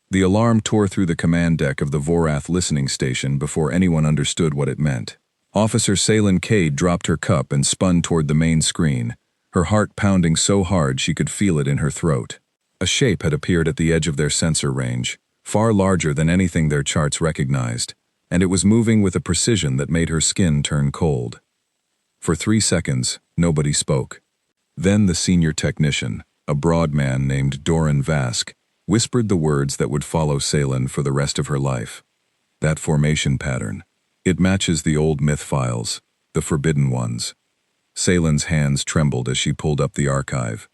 The alarm tore through the command deck of the Vorath listening station before anyone understood what it meant. Officer Salen Cade dropped her cup and spun toward the main screen, her heart pounding so hard she could feel it in her throat. A shape had appeared at the edge of their sensor range, far larger than anything their charts recognized, and it was moving with a precision that made her skin turn cold. For 3 seconds, nobody spoke. Then the senior technician, a broad man named Doran Vask, whispered the words that would follow Salen for the rest of her life. That formation pattern. It matches the old myth files, the forbidden ones. Salen's hands trembled as she pulled up the archive.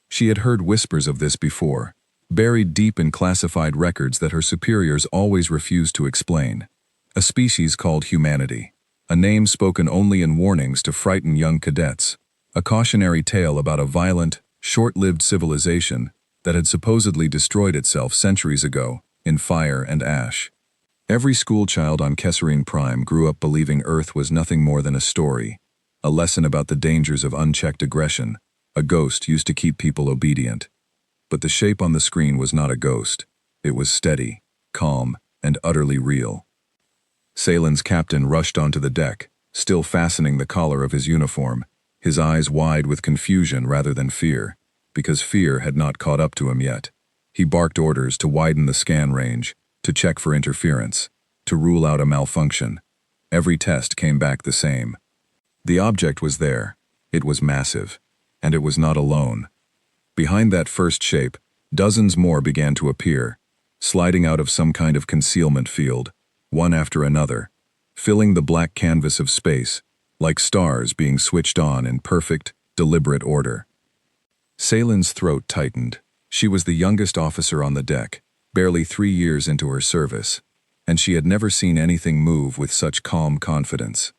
She had heard whispers of this before, buried deep in classified records that her superiors always refused to explain. A species called humanity, a name spoken only in warnings to frighten young cadets, a cautionary tale about a violent, short-lived civilization that had supposedly destroyed itself centuries ago in fire and ash. Every schoolchild on Kesserine Prime grew up believing Earth was nothing more than a story, a lesson about the dangers of unchecked aggression, a ghost used to keep people obedient. But the shape on the screen was not a ghost. It was steady, calm, and utterly real. Salen's captain rushed onto the deck, still fastening the collar of his uniform, his eyes wide with confusion rather than fear, because fear had not caught up to him yet. He barked orders to widen the scan range, to check for interference, to rule out a malfunction. Every test came back the same. The object was there. It was massive. And it was not alone. Behind that first shape, dozens more began to appear, sliding out of some kind of concealment field, one after another, filling the black canvas of space, like stars being switched on in perfect, deliberate order. Salen's throat tightened. She was the youngest officer on the deck, barely 3 years into her service, and she had never seen anything move with such calm confidence.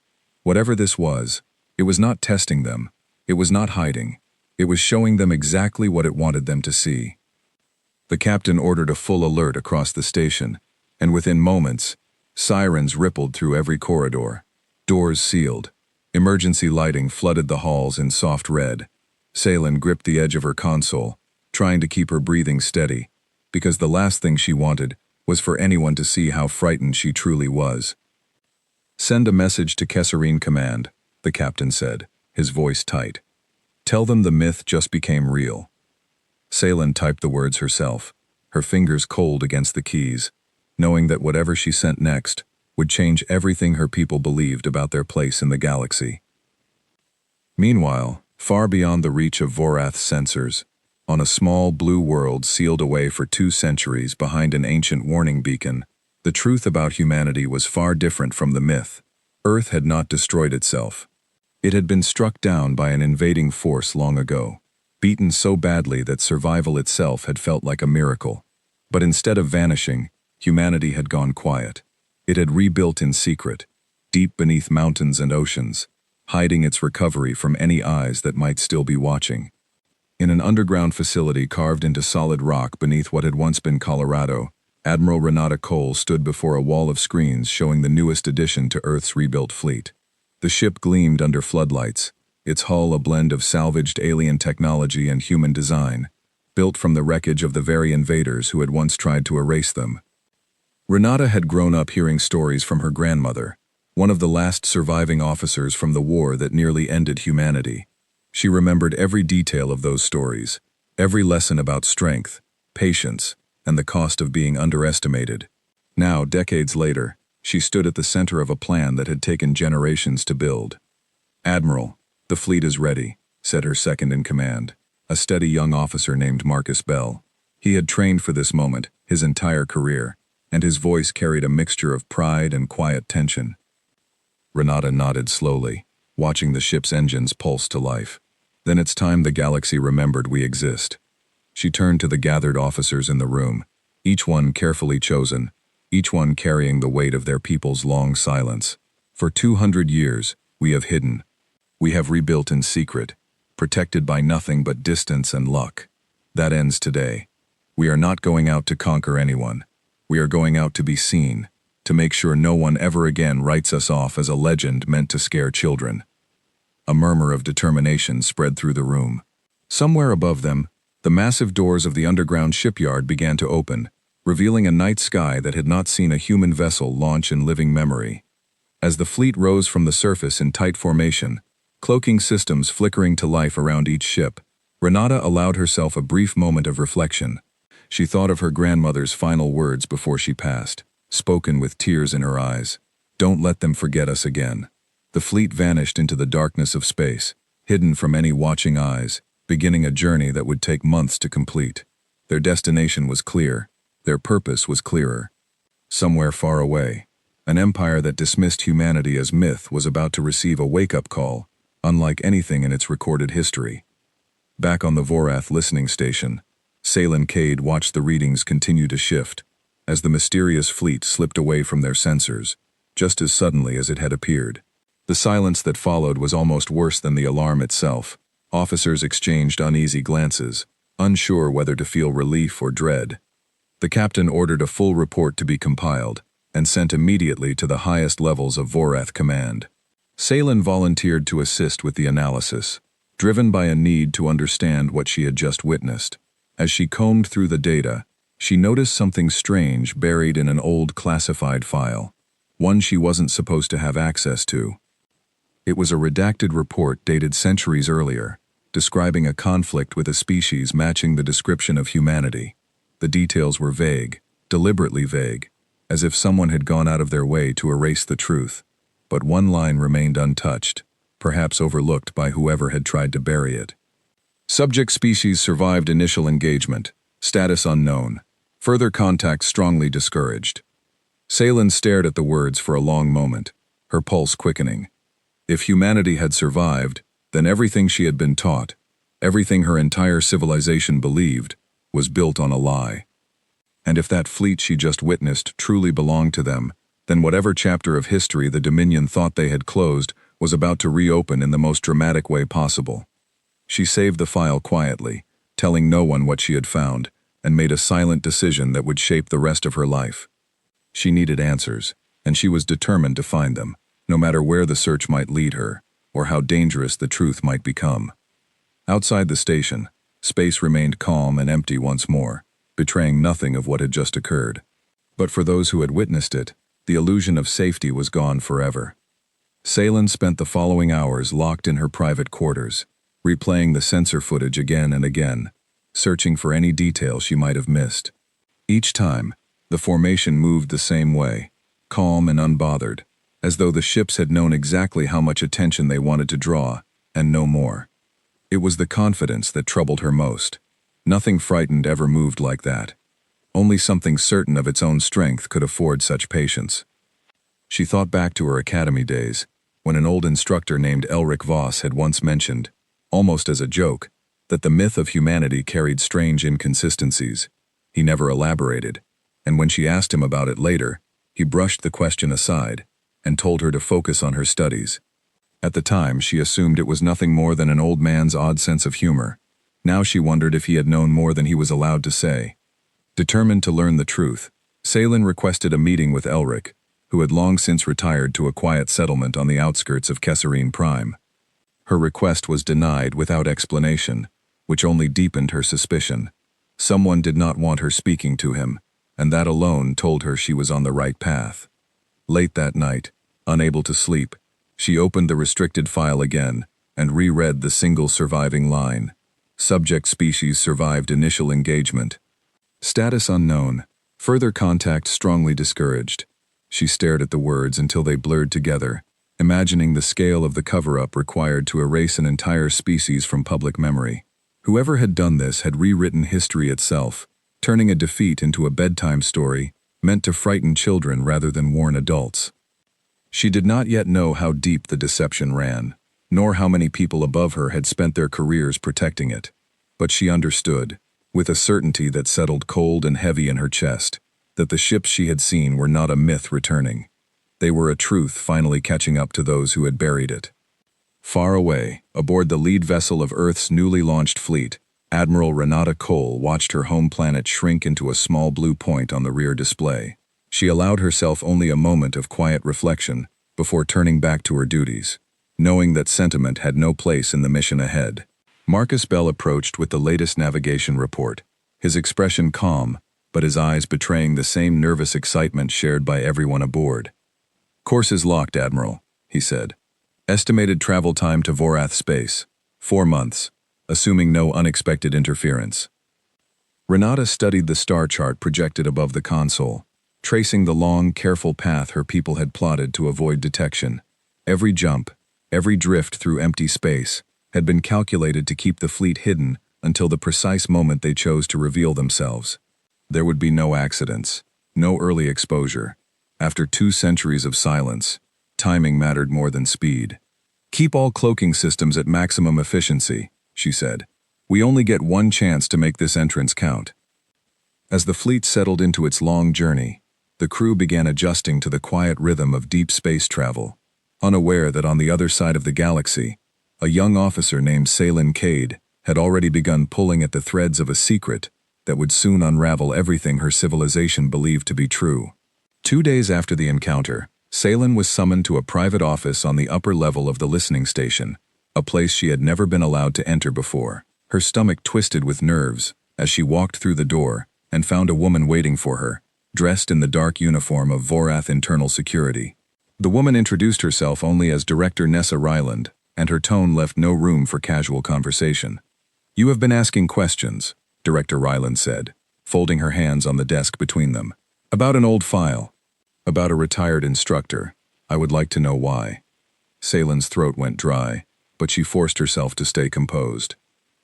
Whatever this was, it was not testing them, it was not hiding, it was showing them exactly what it wanted them to see. The captain ordered a full alert across the station, and within moments, sirens rippled through every corridor, doors sealed, emergency lighting flooded the halls in soft red. Salen gripped the edge of her console, trying to keep her breathing steady, because the last thing she wanted was for anyone to see how frightened she truly was. "Send a message to Kesserine Command," the captain said, his voice tight. "Tell them the myth just became real." Salen typed the words herself, her fingers cold against the keys, knowing that whatever she sent next would change everything her people believed about their place in the galaxy. Meanwhile, far beyond the reach of Vorath's sensors, on a small blue world sealed away for 2 centuries behind an ancient warning beacon, the truth about humanity was far different from the myth. Earth had not destroyed itself. It had been struck down by an invading force long ago, beaten so badly that survival itself had felt like a miracle. But instead of vanishing, humanity had gone quiet. It had rebuilt in secret, deep beneath mountains and oceans, hiding its recovery from any eyes that might still be watching. In an underground facility carved into solid rock beneath what had once been Colorado, Admiral Renata Cole stood before a wall of screens showing the newest addition to Earth's rebuilt fleet. The ship gleamed under floodlights, its hull a blend of salvaged alien technology and human design, built from the wreckage of the very invaders who had once tried to erase them. Renata had grown up hearing stories from her grandmother, one of the last surviving officers from the war that nearly ended humanity. She remembered every detail of those stories, every lesson about strength, patience, and the cost of being underestimated. Now, decades later, she stood at the center of a plan that had taken generations to build. "Admiral, the fleet is ready," said her second-in-command, a steady young officer named Marcus Bell. He had trained for this moment his entire career, and his voice carried a mixture of pride and quiet tension. Renata nodded slowly, watching the ship's engines pulse to life. "Then it's time the galaxy remembered we exist." She turned to the gathered officers in the room, each one carefully chosen, each one carrying the weight of their people's long silence. "For 200 years, we have hidden. We have rebuilt in secret, protected by nothing but distance and luck. That ends today. We are not going out to conquer anyone. We are going out to be seen, to make sure no one ever again writes us off as a legend meant to scare children." A murmur of determination spread through the room. Somewhere above them, the massive doors of the underground shipyard began to open, revealing a night sky that had not seen a human vessel launch in living memory. As the fleet rose from the surface in tight formation, cloaking systems flickering to life around each ship, Renata allowed herself a brief moment of reflection. She thought of her grandmother's final words before she passed, spoken with tears in her eyes. "Don't let them forget us again." The fleet vanished into the darkness of space, hidden from any watching eyes, beginning a journey that would take months to complete. Their destination was clear. Their purpose was clearer. Somewhere far away, an empire that dismissed humanity as myth was about to receive a wake-up call, unlike anything in its recorded history. Back on the Vorath listening station, Salen Cade watched the readings continue to shift, as the mysterious fleet slipped away from their sensors, just as suddenly as it had appeared. The silence that followed was almost worse than the alarm itself. Officers exchanged uneasy glances, unsure whether to feel relief or dread. The captain ordered a full report to be compiled, and sent immediately to the highest levels of Vorath command. Salen volunteered to assist with the analysis, driven by a need to understand what she had just witnessed. As she combed through the data, she noticed something strange buried in an old classified file, one she wasn't supposed to have access to. It was a redacted report dated centuries earlier, describing a conflict with a species matching the description of humanity. The details were vague, deliberately vague, as if someone had gone out of their way to erase the truth. But one line remained untouched, perhaps overlooked by whoever had tried to bury it. Subject species survived initial engagement, status unknown, further contact strongly discouraged. Salen stared at the words for a long moment, her pulse quickening. If humanity had survived, then everything she had been taught, everything her entire civilization believed, was built on a lie. And if that fleet she just witnessed truly belonged to them, then whatever chapter of history the Dominion thought they had closed was about to reopen in the most dramatic way possible. She saved the file quietly, telling no one what she had found, and made a silent decision that would shape the rest of her life. She needed answers, and she was determined to find them, no matter where the search might lead her, or how dangerous the truth might become. Outside the station, space remained calm and empty once more, betraying nothing of what had just occurred. But for those who had witnessed it, the illusion of safety was gone forever. Salen spent the following hours locked in her private quarters, replaying the sensor footage again and again, searching for any detail she might have missed. Each time, the formation moved the same way, calm and unbothered, as though the ships had known exactly how much attention they wanted to draw, and no more. It was the confidence that troubled her most. Nothing frightened ever moved like that. Only something certain of its own strength could afford such patience. She thought back to her academy days, when an old instructor named Elric Voss had once mentioned, almost as a joke, that the myth of humanity carried strange inconsistencies. He never elaborated, and when she asked him about it later, he brushed the question aside and told her to focus on her studies. At the time, she assumed it was nothing more than an old man's odd sense of humor. Now she wondered if he had known more than he was allowed to say. Determined to learn the truth, Salen requested a meeting with Elric, who had long since retired to a quiet settlement on the outskirts of Kesserine Prime. Her request was denied without explanation, which only deepened her suspicion. Someone did not want her speaking to him, and that alone told her she was on the right path. Late that night, unable to sleep, she opened the restricted file again and reread the single surviving line. Subject species survived initial engagement. Status unknown. Further contact strongly discouraged. She stared at the words until they blurred together, imagining the scale of the cover-up required to erase an entire species from public memory. Whoever had done this had rewritten history itself, turning a defeat into a bedtime story meant to frighten children rather than warn adults. She did not yet know how deep the deception ran, nor how many people above her had spent their careers protecting it. But she understood, with a certainty that settled cold and heavy in her chest, that the ships she had seen were not a myth returning. They were a truth finally catching up to those who had buried it. Far away, aboard the lead vessel of Earth's newly launched fleet, Admiral Renata Cole watched her home planet shrink into a small blue point on the rear display. She allowed herself only a moment of quiet reflection before turning back to her duties, knowing that sentiment had no place in the mission ahead. Marcus Bell approached with the latest navigation report, his expression calm, but his eyes betraying the same nervous excitement shared by everyone aboard. "Course is locked, Admiral," he said. "Estimated travel time to Vorath space, 4 months, assuming no unexpected interference." Renata studied the star chart projected above the console, tracing the long, careful path her people had plotted to avoid detection. Every jump, every drift through empty space, had been calculated to keep the fleet hidden until the precise moment they chose to reveal themselves. There would be no accidents, no early exposure. After 2 centuries of silence, timing mattered more than speed. "Keep all cloaking systems at maximum efficiency," she said. "We only get one chance to make this entrance count." As the fleet settled into its long journey, the crew began adjusting to the quiet rhythm of deep space travel, unaware that on the other side of the galaxy, a young officer named Salen Cade had already begun pulling at the threads of a secret that would soon unravel everything her civilization believed to be true. 2 days after the encounter, Salen was summoned to a private office on the upper level of the listening station, a place she had never been allowed to enter before. Her stomach twisted with nerves as she walked through the door and found a woman waiting for her, dressed in the dark uniform of Vorath Internal Security. The woman introduced herself only as Director Nessa Ryland, and her tone left no room for casual conversation. "You have been asking questions," Director Ryland said, folding her hands on the desk between them. "About an old file. About a retired instructor. I would like to know why." Salen's throat went dry, but she forced herself to stay composed.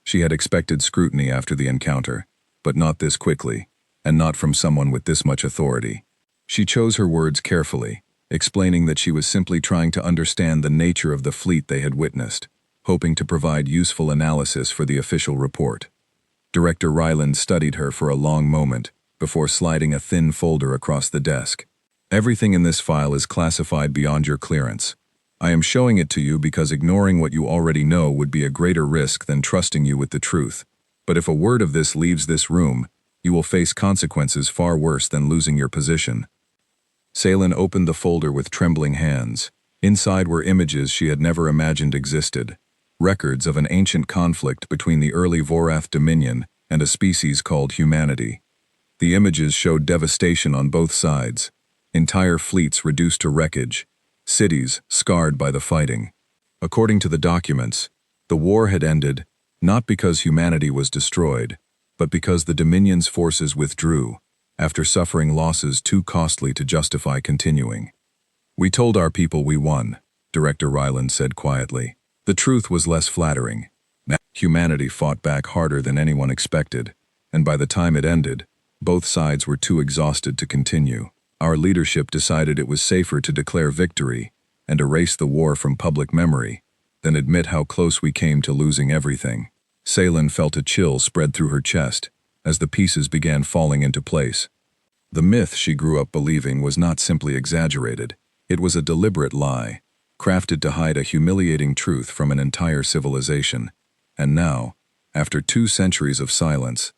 She had expected scrutiny after the encounter, but not this quickly, and not from someone with this much authority. She chose her words carefully, explaining that she was simply trying to understand the nature of the fleet they had witnessed, hoping to provide useful analysis for the official report. Director Ryland studied her for a long moment before sliding a thin folder across the desk. "Everything in this file is classified beyond your clearance. I am showing it to you because ignoring what you already know would be a greater risk than trusting you with the truth. But if a word of this leaves this room, you will face consequences far worse than losing your position." Salen opened the folder with trembling hands. Inside were images she had never imagined existed, records of an ancient conflict between the early Vorath Dominion and a species called humanity. The images showed devastation on both sides, entire fleets reduced to wreckage, cities scarred by the fighting. According to the documents, the war had ended not because humanity was destroyed, but because the Dominion's forces withdrew, after suffering losses too costly to justify continuing. "We told our people we won," Director Ryland said quietly. The truth was less flattering. Humanity fought back harder than anyone expected, and by the time it ended, both sides were too exhausted to continue. Our leadership decided it was safer to declare victory and erase the war from public memory than admit how close we came to losing everything. Salen felt a chill spread through her chest as the pieces began falling into place. The myth she grew up believing was not simply exaggerated, it was a deliberate lie, crafted to hide a humiliating truth from an entire civilization. And now, after 2 centuries of silence,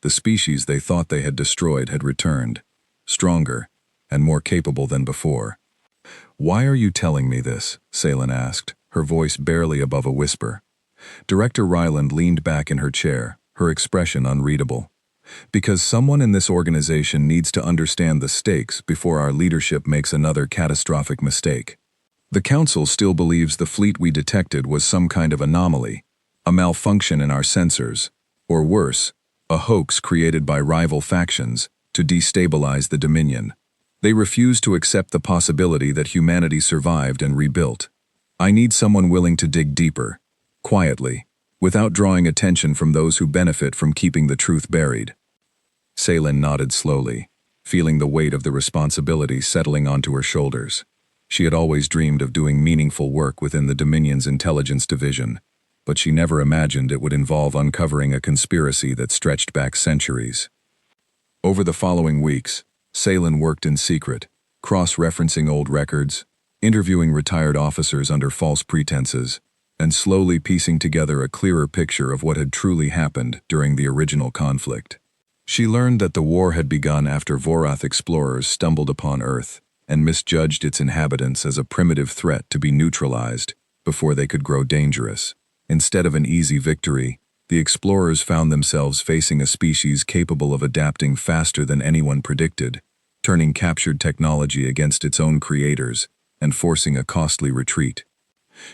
the species they thought they had destroyed had returned, stronger and more capable than before. "Why are you telling me this?" Salen asked, her voice barely above a whisper. Director Ryland leaned back in her chair, her expression unreadable. "Because someone in this organization needs to understand the stakes before our leadership makes another catastrophic mistake. The Council still believes the fleet we detected was some kind of anomaly, a malfunction in our sensors, or worse, a hoax created by rival factions to destabilize the Dominion. They refuse to accept the possibility that humanity survived and rebuilt. I need someone willing to dig deeper, quietly, without drawing attention from those who benefit from keeping the truth buried." Salen nodded slowly, feeling the weight of the responsibility settling onto her shoulders. She had always dreamed of doing meaningful work within the Dominion's intelligence division, but she never imagined it would involve uncovering a conspiracy that stretched back centuries. Over the following weeks, Salen worked in secret, cross-referencing old records, interviewing retired officers under false pretenses, and slowly piecing together a clearer picture of what had truly happened during the original conflict. She learned that the war had begun after Vorath explorers stumbled upon Earth and misjudged its inhabitants as a primitive threat to be neutralized before they could grow dangerous. Instead of an easy victory, The explorers found themselves facing a species capable of adapting faster than anyone predicted, turning captured technology against its own creators and forcing a costly retreat.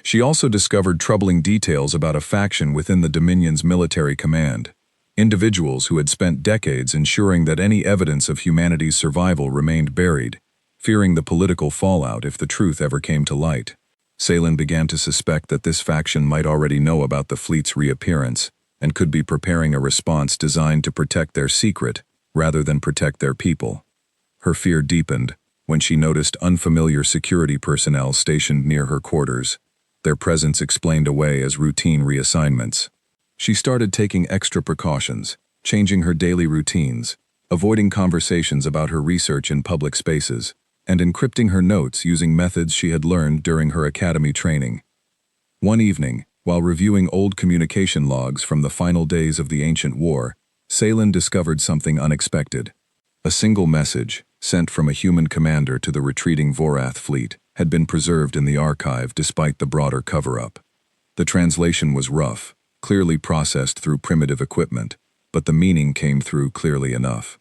She also discovered troubling details about a faction within the Dominion's military command, individuals who had spent decades ensuring that any evidence of humanity's survival remained buried, fearing the political fallout if the truth ever came to light. Salen began to suspect that this faction might already know about the fleet's reappearance and could be preparing a response designed to protect their secret rather than protect their people. Her fear deepened when she noticed unfamiliar security personnel stationed near her quarters, their presence explained away as routine reassignments. She started taking extra precautions, changing her daily routines, avoiding conversations about her research in public spaces, and encrypting her notes using methods she had learned during her academy training. One evening, while reviewing old communication logs from the final days of the ancient war, Salen discovered something unexpected. A single message, sent from a human commander to the retreating Vorath fleet, had been preserved in the archive despite the broader cover-up. The translation was rough, clearly processed through primitive equipment, but the meaning came through clearly enough.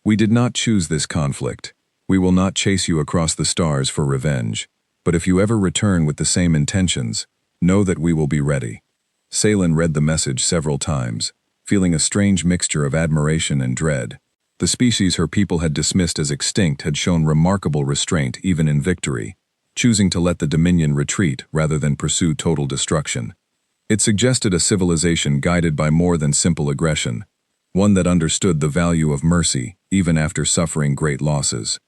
"We did not choose this conflict. We will not chase you across the stars for revenge, but if you ever return with the same intentions, know that we will be ready." Salen read the message several times, feeling a strange mixture of admiration and dread. The species her people had dismissed as extinct had shown remarkable restraint even in victory, choosing to let the Dominion retreat rather than pursue total destruction. It suggested a civilization guided by more than simple aggression, one that understood the value of mercy even after suffering great losses.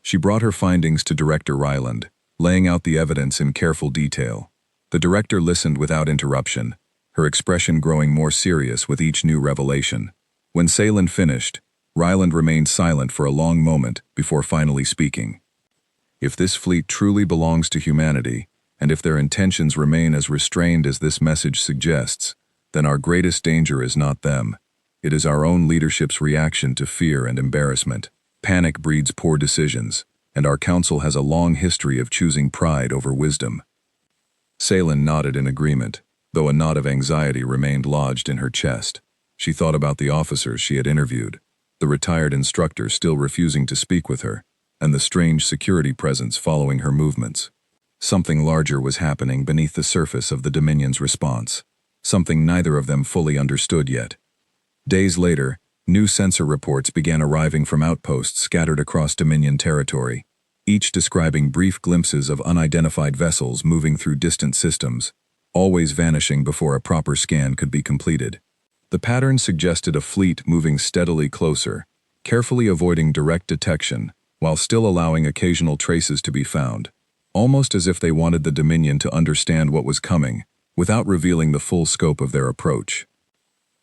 She brought her findings to Director Ryland, laying out the evidence in careful detail. The director listened without interruption, her expression growing more serious with each new revelation. When Salen finished, Ryland remained silent for a long moment before finally speaking. "If this fleet truly belongs to humanity, and if their intentions remain as restrained as this message suggests, then our greatest danger is not them. It is our own leadership's reaction to fear and embarrassment. Panic breeds poor decisions, and our council has a long history of choosing pride over wisdom." Salen nodded in agreement, though a knot of anxiety remained lodged in her chest. She thought about the officers she had interviewed, the retired instructor still refusing to speak with her, and the strange security presence following her movements. Something larger was happening beneath the surface of the Dominion's response, something neither of them fully understood yet. Days later, new sensor reports began arriving from outposts scattered across Dominion territory, each describing brief glimpses of unidentified vessels moving through distant systems, always vanishing before a proper scan could be completed. The pattern suggested a fleet moving steadily closer, carefully avoiding direct detection, while still allowing occasional traces to be found, almost as if they wanted the Dominion to understand what was coming, without revealing the full scope of their approach.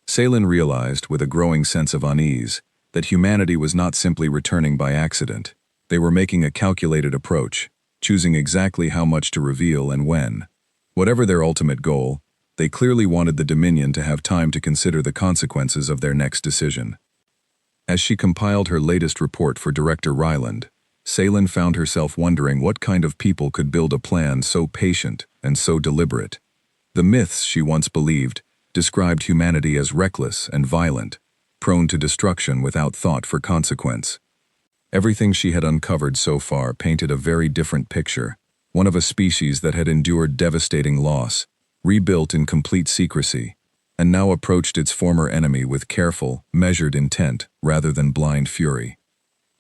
Salen realized, with a growing sense of unease, that humanity was not simply returning by accident. They were making a calculated approach, choosing exactly how much to reveal and when. Whatever their ultimate goal, they clearly wanted the Dominion to have time to consider the consequences of their next decision. As she compiled her latest report for Director Ryland, Salen found herself wondering what kind of people could build a plan so patient and so deliberate. The myths she once believed described humanity as reckless and violent, prone to destruction without thought for consequence. Everything she had uncovered so far painted a very different picture, one of a species that had endured devastating loss, rebuilt in complete secrecy, and now approached its former enemy with careful, measured intent rather than blind fury.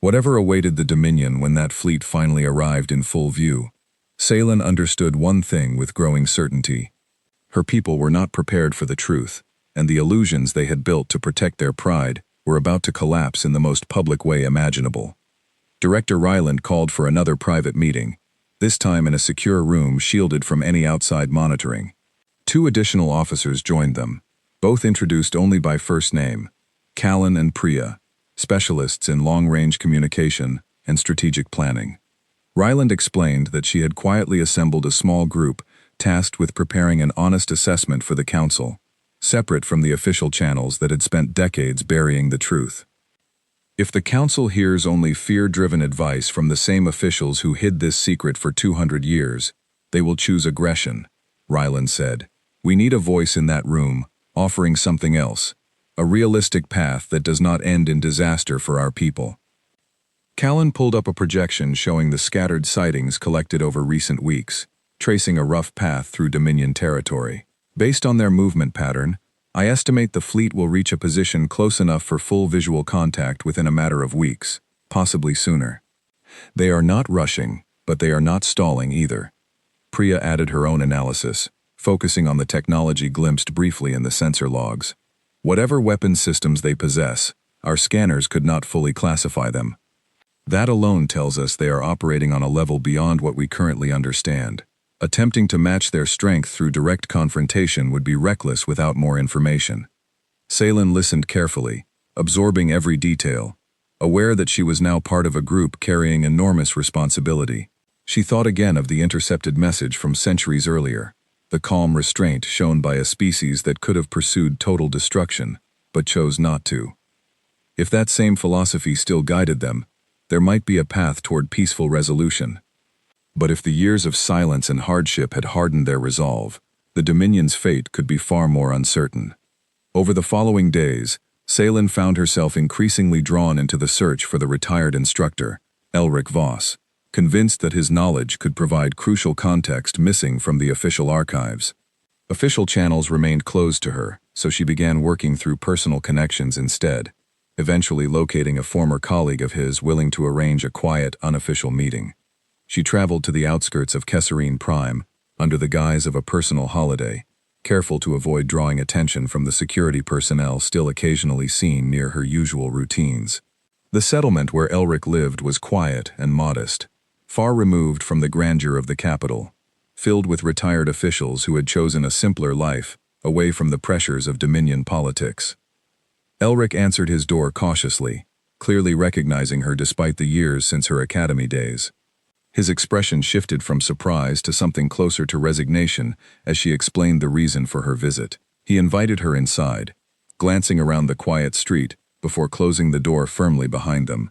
Whatever awaited the Dominion when that fleet finally arrived in full view, Salen understood one thing with growing certainty. Her people were not prepared for the truth, and the illusions they had built to protect their pride were about to collapse in the most public way imaginable. Director Ryland called for another private meeting, this time in a secure room shielded from any outside monitoring. 2 additional officers joined them, both introduced only by first name, Callan and Priya, specialists in long-range communication and strategic planning. Ryland explained that she had quietly assembled a small group tasked with preparing an honest assessment for the Council, separate from the official channels that had spent decades burying the truth. "If the Council hears only fear-driven advice from the same officials who hid this secret for 200 years, they will choose aggression," Ryland said. "We need a voice in that room, offering something else, a realistic path that does not end in disaster for our people. Callan pulled up a projection showing the scattered sightings collected over recent weeks, tracing a rough path through Dominion territory. Based on their movement pattern, I estimate the fleet will reach a position close enough for full visual contact within a matter of weeks, possibly sooner. They are not rushing, but they are not stalling either. Priya added her own analysis, focusing on the technology glimpsed briefly in the sensor logs. Whatever weapon systems they possess, our scanners could not fully classify them. That alone tells us they are operating on a level beyond what we currently understand. Attempting to match their strength through direct confrontation would be reckless without more information. Seylan listened carefully, absorbing every detail, aware that she was now part of a group carrying enormous responsibility. She thought again of the intercepted message from centuries earlier, the calm restraint shown by a species that could have pursued total destruction, but chose not to. If that same philosophy still guided them, there might be a path toward peaceful resolution. But if the years of silence and hardship had hardened their resolve, the Dominion's fate could be far more uncertain. Over the following days, Seylan found herself increasingly drawn into the search for the retired instructor, Elric Voss, convinced that his knowledge could provide crucial context missing from the official archives. Official channels remained closed to her, so she began working through personal connections instead, eventually locating a former colleague of his willing to arrange a quiet, unofficial meeting. She traveled to the outskirts of Kesserine Prime, under the guise of a personal holiday, careful to avoid drawing attention from the security personnel still occasionally seen near her usual routines. The settlement where Elric lived was quiet and modest, far removed from the grandeur of the capital, filled with retired officials who had chosen a simpler life, away from the pressures of Dominion politics. Elric answered his door cautiously, clearly recognizing her despite the years since her academy days. His expression shifted from surprise to something closer to resignation as she explained the reason for her visit. He invited her inside, glancing around the quiet street before closing the door firmly behind them.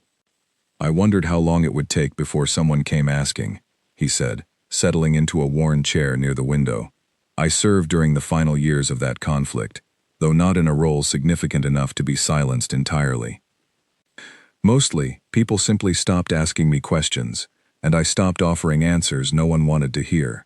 "I wondered how long it would take before someone came asking," he said, settling into a worn chair near the window. "I served during the final years of that conflict, though not in a role significant enough to be silenced entirely. Mostly, people simply stopped asking me questions, and I stopped offering answers no one wanted to hear."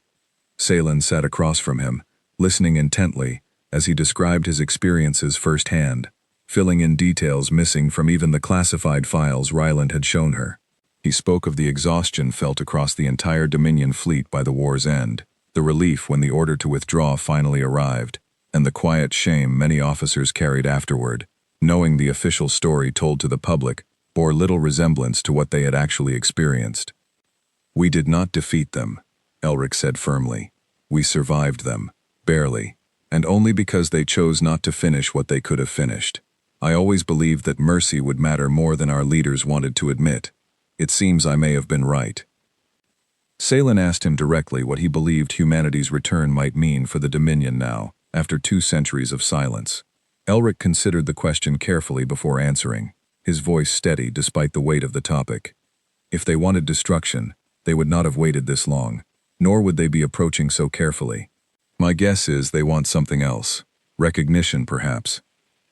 Seylan sat across from him, listening intently as he described his experiences firsthand, filling in details missing from even the classified files Ryland had shown her. He spoke of the exhaustion felt across the entire Dominion fleet by the war's end, the relief when the order to withdraw finally arrived, and the quiet shame many officers carried afterward, knowing the official story told to the public bore little resemblance to what they had actually experienced. "We did not defeat them," Elric said firmly. "We survived them, barely, and only because they chose not to finish what they could have finished. I always believed that mercy would matter more than our leaders wanted to admit. It seems I may have been right." Seylan asked him directly what he believed humanity's return might mean for the Dominion now, after 2 centuries of silence. Elric considered the question carefully before answering, his voice steady despite the weight of the topic. If they wanted destruction, they would not have waited this long, nor would they be approaching so carefully. My guess is they want something else. Recognition, perhaps.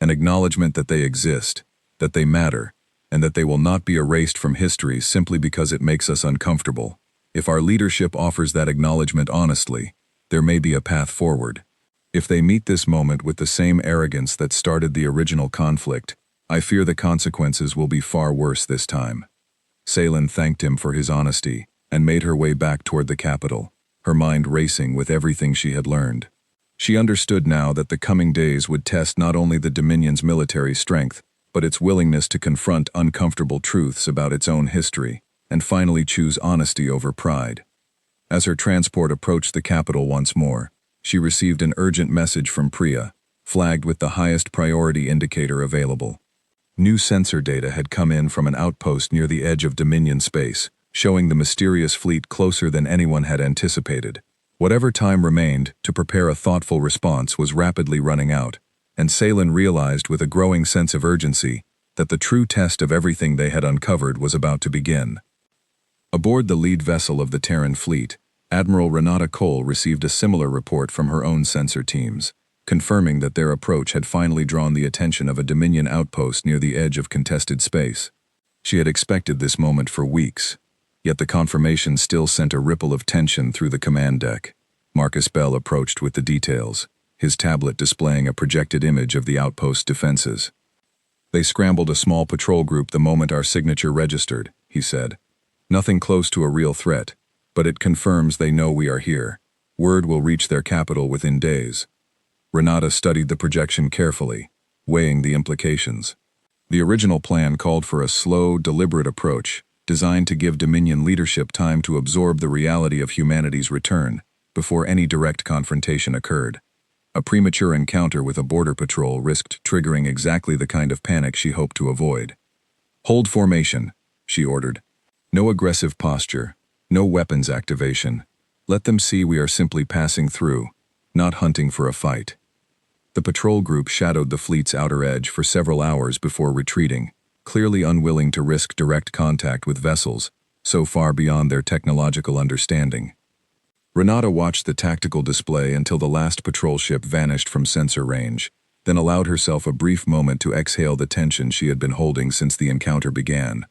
An acknowledgement that they exist, that they matter, and that they will not be erased from history simply because it makes us uncomfortable. If our leadership offers that acknowledgement honestly, there may be a path forward. If they meet this moment with the same arrogance that started the original conflict, I fear the consequences will be far worse this time. Seylan thanked him for his honesty and made her way back toward the capital, her mind racing with everything she had learned. She understood now that the coming days would test not only the Dominion's military strength, but its willingness to confront uncomfortable truths about its own history, and finally choose honesty over pride. As her transport approached the capital once more, she received an urgent message from Priya, flagged with the highest priority indicator available. New sensor data had come in from an outpost near the edge of Dominion space, showing the mysterious fleet closer than anyone had anticipated. Whatever time remained to prepare a thoughtful response was rapidly running out, and Seylan realized with a growing sense of urgency that the true test of everything they had uncovered was about to begin. Aboard the lead vessel of the Terran fleet, Admiral Renata Cole received a similar report from her own sensor teams, confirming that their approach had finally drawn the attention of a Dominion outpost near the edge of contested space. She had expected this moment for weeks, yet the confirmation still sent a ripple of tension through the command deck. Marcus Bell approached with the details, his tablet displaying a projected image of the outpost's defenses. "They scrambled a small patrol group the moment our signature registered," he said. "Nothing close to a real threat, but it confirms they know we are here. Word will reach their capital within days." Renata studied the projection carefully, weighing the implications. The original plan called for a slow, deliberate approach, designed to give Dominion leadership time to absorb the reality of humanity's return before any direct confrontation occurred. A premature encounter with a border patrol risked triggering exactly the kind of panic she hoped to avoid. "Hold formation," she ordered. "No aggressive posture, no weapons activation. Let them see we are simply passing through, not hunting for a fight." The patrol group shadowed the fleet's outer edge for several hours before retreating, clearly unwilling to risk direct contact with vessels so far beyond their technological understanding. Renata watched the tactical display until the last patrol ship vanished from sensor range, then allowed herself a brief moment to exhale the tension she had been holding since the encounter began.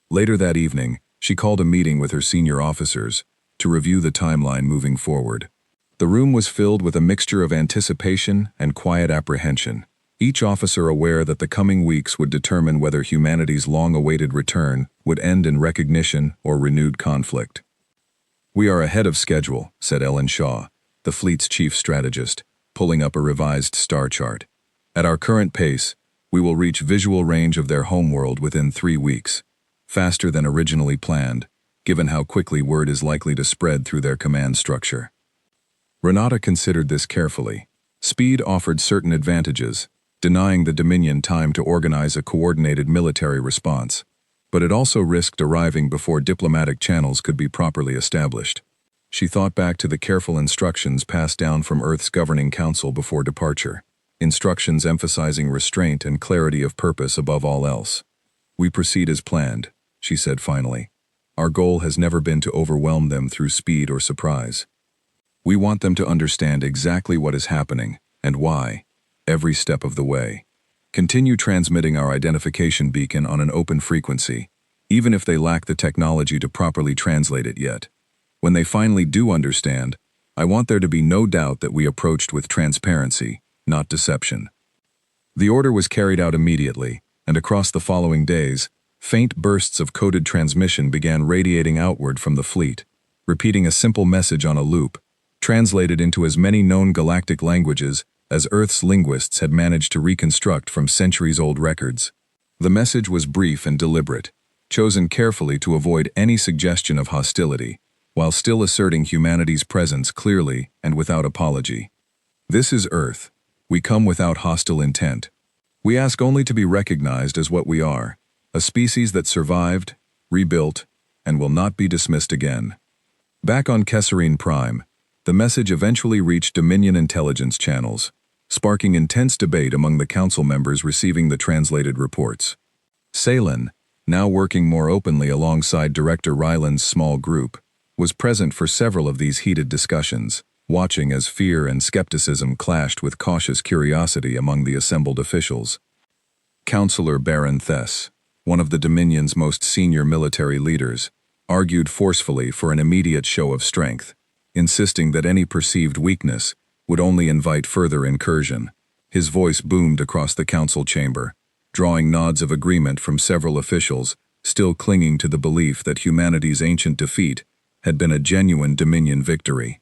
Later that evening, she called a meeting with her senior officers to review the timeline moving forward. The room was filled with a mixture of anticipation and quiet apprehension, each officer aware that the coming weeks would determine whether humanity's long-awaited return would end in recognition or renewed conflict. "We are ahead of schedule," said Ellen Shaw, the fleet's chief strategist, pulling up a revised star chart. "At our current pace, we will reach visual range of their homeworld within 3 weeks, faster than originally planned, given how quickly word is likely to spread through their command structure." Renata considered this carefully. Speed offered certain advantages, denying the Dominion time to organize a coordinated military response, but it also risked arriving before diplomatic channels could be properly established. She thought back to the careful instructions passed down from Earth's governing council before departure, instructions emphasizing restraint and clarity of purpose above all else. "We proceed as planned," she said finally. "Our goal has never been to overwhelm them through speed or surprise. We want them to understand exactly what is happening and why, every step of the way. Continue transmitting our identification beacon on an open frequency, even if they lack the technology to properly translate it yet. When they finally do understand, I want there to be no doubt that we approached with transparency, not deception." The order was carried out immediately, and across the following days, faint bursts of coded transmission began radiating outward from the fleet, repeating a simple message on a loop, translated into as many known galactic languages as Earth's linguists had managed to reconstruct from centuries-old records. The message was brief and deliberate, chosen carefully to avoid any suggestion of hostility, while still asserting humanity's presence clearly and without apology. "This is Earth. We come without hostile intent. We ask only to be recognized as what we are, a species that survived, rebuilt, and will not be dismissed again." Back on Kesserine Prime, the message eventually reached Dominion intelligence channels, sparking intense debate among the council members receiving the translated reports. Salen, now working more openly alongside Director Ryland's small group, was present for several of these heated discussions, watching as fear and skepticism clashed with cautious curiosity among the assembled officials. Counselor Baron Thess, one of the Dominion's most senior military leaders, argued forcefully for an immediate show of strength, insisting that any perceived weakness would only invite further incursion. His voice boomed across the council chamber, drawing nods of agreement from several officials still clinging to the belief that humanity's ancient defeat had been a genuine Dominion victory.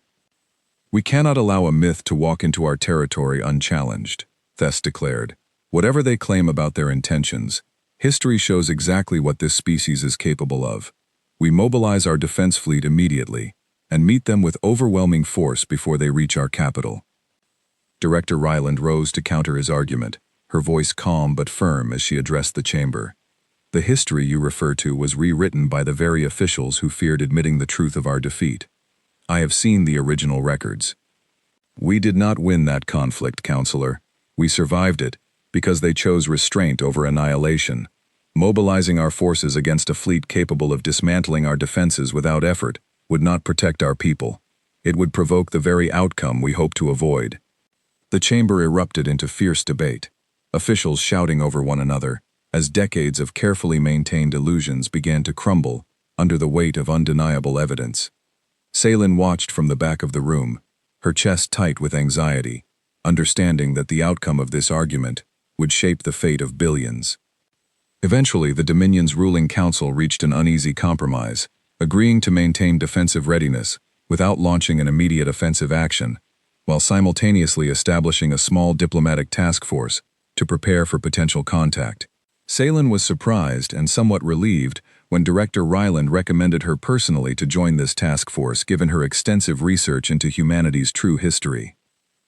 "We cannot allow a myth to walk into our territory unchallenged," Thess declared. "Whatever they claim about their intentions, history shows exactly what this species is capable of. We mobilize our defense fleet immediately and meet them with overwhelming force before they reach our capital." Director Ryland rose to counter his argument, her voice calm but firm as she addressed the chamber. "The history you refer to was rewritten by the very officials who feared admitting the truth of our defeat. I have seen the original records. We did not win that conflict, Counselor. We survived it because they chose restraint over annihilation. Mobilizing our forces against a fleet capable of dismantling our defenses without effort would not protect our people. It would provoke the very outcome we hope to avoid." The chamber erupted into fierce debate, officials shouting over one another, as decades of carefully maintained illusions began to crumble under the weight of undeniable evidence. Ceylin watched from the back of the room, her chest tight with anxiety, understanding that the outcome of this argument would shape the fate of billions. Eventually, the Dominion's ruling council reached an uneasy compromise, agreeing to maintain defensive readiness without launching an immediate offensive action, while simultaneously establishing a small diplomatic task force to prepare for potential contact. Ceylin was surprised and somewhat relieved when Director Ryland recommended her personally to join this task force given her extensive research into humanity's true history.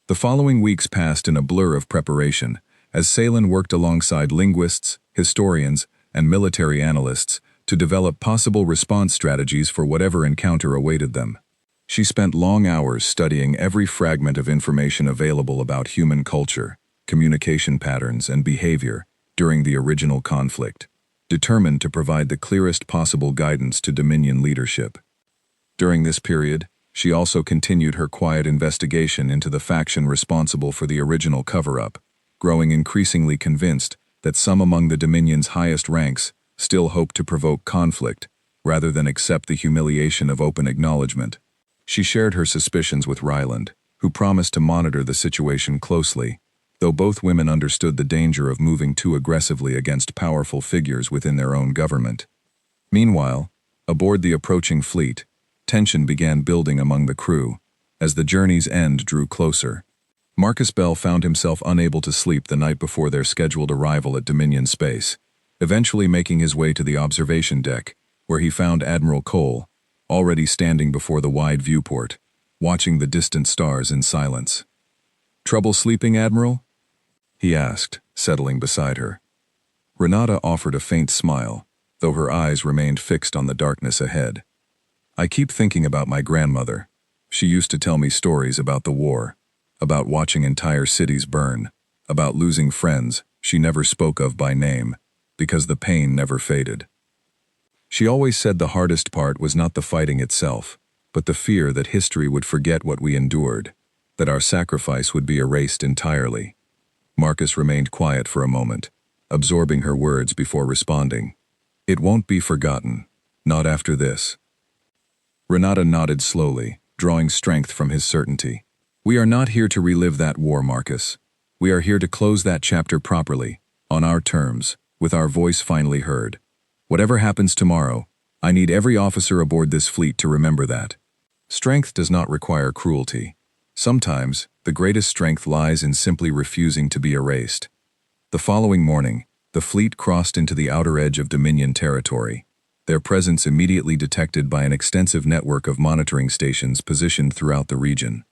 The following weeks passed in a blur of preparation, as Ceylin worked alongside linguists, historians, and military analysts to develop possible response strategies for whatever encounter awaited them. She spent long hours studying every fragment of information available about human culture, communication patterns, and behavior during the original conflict, determined to provide the clearest possible guidance to Dominion leadership. During this period, she also continued her quiet investigation into the faction responsible for the original cover-up, growing increasingly convinced that some among the Dominion's highest ranks still hoped to provoke conflict rather than accept the humiliation of open acknowledgement. She shared her suspicions with Ryland, who promised to monitor the situation closely, though both women understood the danger of moving too aggressively against powerful figures within their own government. Meanwhile, aboard the approaching fleet, tension began building among the crew as the journey's end drew closer. Marcus Bell found himself unable to sleep the night before their scheduled arrival at Dominion space, eventually making his way to the observation deck, where he found Admiral Cole, already standing before the wide viewport, watching the distant stars in silence. "Trouble sleeping, Admiral?" he asked, settling beside her. Renata offered a faint smile, though her eyes remained fixed on the darkness ahead. "I keep thinking about my grandmother. She used to tell me stories about the war, about watching entire cities burn, about losing friends she never spoke of by name, because the pain never faded. She always said the hardest part was not the fighting itself, but the fear that history would forget what we endured, that our sacrifice would be erased entirely." Marcus remained quiet for a moment, absorbing her words before responding. "It won't be forgotten, not after this." Renata nodded slowly, drawing strength from his certainty. "We are not here to relive that war, Marcus. We are here to close that chapter properly, on our terms, with our voice finally heard. Whatever happens tomorrow, I need every officer aboard this fleet to remember that. Strength does not require cruelty. Sometimes, the greatest strength lies in simply refusing to be erased." The following morning, the fleet crossed into the outer edge of Dominion territory, their presence immediately detected by an extensive network of monitoring stations positioned throughout the region.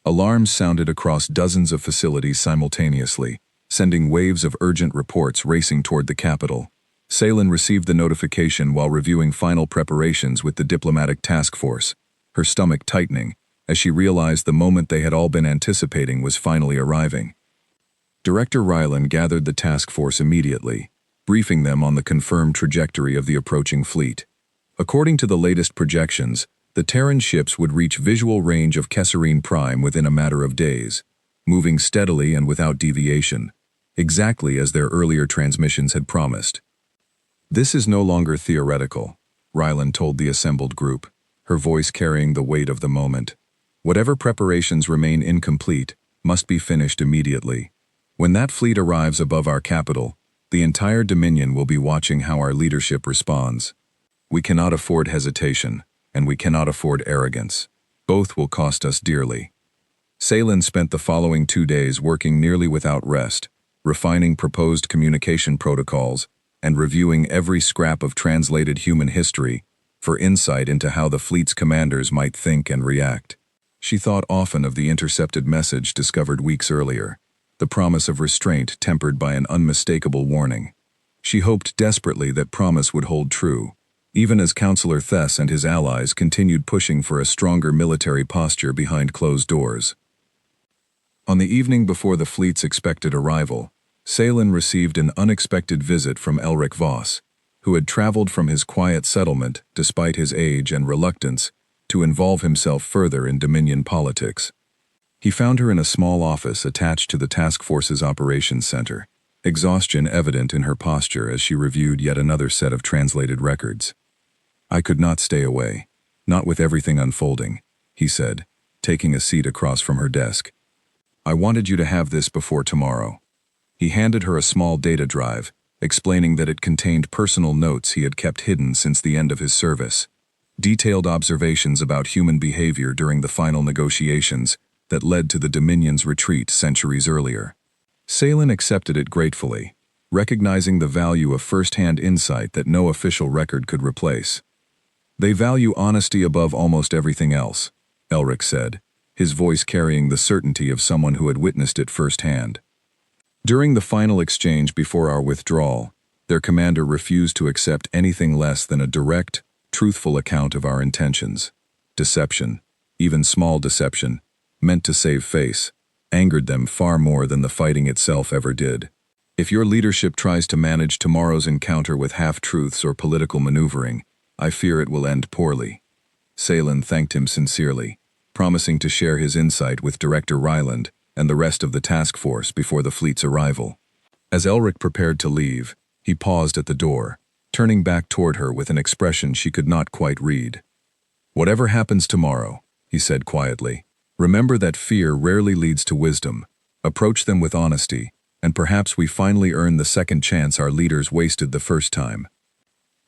Alarms sounded across dozens of facilities simultaneously, sending waves of urgent reports racing toward the capital. Ceylin received the notification while reviewing final preparations with the diplomatic task force, her stomach tightening as she realized the moment they had all been anticipating was finally arriving. Director Ryland gathered the task force immediately, briefing them on the confirmed trajectory of the approaching fleet. According to the latest projections, the Terran ships would reach visual range of Kesserine Prime within a matter of days, moving steadily and without deviation, exactly as their earlier transmissions had promised. "This is no longer theoretical," Ryland told the assembled group, her voice carrying the weight of the moment. "Whatever preparations remain incomplete must be finished immediately. When that fleet arrives above our capital, the entire Dominion will be watching how our leadership responds. We cannot afford hesitation, and we cannot afford arrogance. Both will cost us dearly." Ceylin spent the following 2 days working nearly without rest, refining proposed communication protocols, and reviewing every scrap of translated human history for insight into how the fleet's commanders might think and react. She thought often of the intercepted message discovered weeks earlier, the promise of restraint tempered by an unmistakable warning. She hoped desperately that promise would hold true, even as Counselor Thess and his allies continued pushing for a stronger military posture behind closed doors. On the evening before the fleet's expected arrival, Ceylin received an unexpected visit from Elric Voss, who had traveled from his quiet settlement, despite his age and reluctance, to involve himself further in Dominion politics. He found her in a small office attached to the task force's operations center, exhaustion evident in her posture as she reviewed yet another set of translated records. "I could not stay away, not with everything unfolding," he said, taking a seat across from her desk. "I wanted you to have this before tomorrow." He handed her a small data drive, explaining that it contained personal notes he had kept hidden since the end of his service, detailed observations about human behavior during the final negotiations that led to the Dominion's retreat centuries earlier. Salen accepted it gratefully, recognizing the value of first-hand insight that no official record could replace. "They value honesty above almost everything else," Elric said, his voice carrying the certainty of someone who had witnessed it firsthand. "During the final exchange before our withdrawal, their commander refused to accept anything less than a direct, truthful account of our intentions. Deception, even small deception, meant to save face, angered them far more than the fighting itself ever did. If your leadership tries to manage tomorrow's encounter with half-truths or political maneuvering, I fear it will end poorly." Salen thanked him sincerely, promising to share his insight with Director Ryland and the rest of the task force before the fleet's arrival. As Elric prepared to leave, he paused at the door, turning back toward her with an expression she could not quite read. "Whatever happens tomorrow," he said quietly, "remember that fear rarely leads to wisdom. Approach them with honesty, and perhaps we finally earn the second chance our leaders wasted the first time."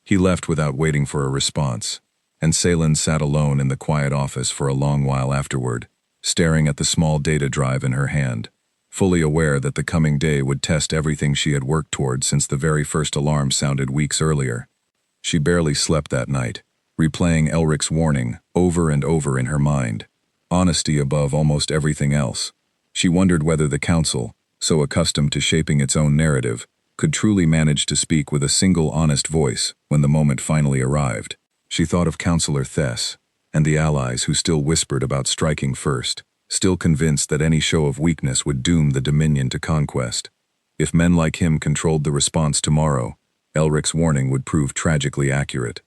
He left without waiting for a response, and Salen sat alone in the quiet office for a long while afterward, staring at the small data drive in her hand, fully aware that the coming day would test everything she had worked toward since the very first alarm sounded weeks earlier. She barely slept that night, replaying Elric's warning over and over in her mind. Honesty above almost everything else. She wondered whether the Council, so accustomed to shaping its own narrative, could truly manage to speak with a single honest voice when the moment finally arrived. She thought of Counselor Thess, and the allies who still whispered about striking first, still convinced that any show of weakness would doom the Dominion to conquest. If men like him controlled the response tomorrow, Elric's warning would prove tragically accurate.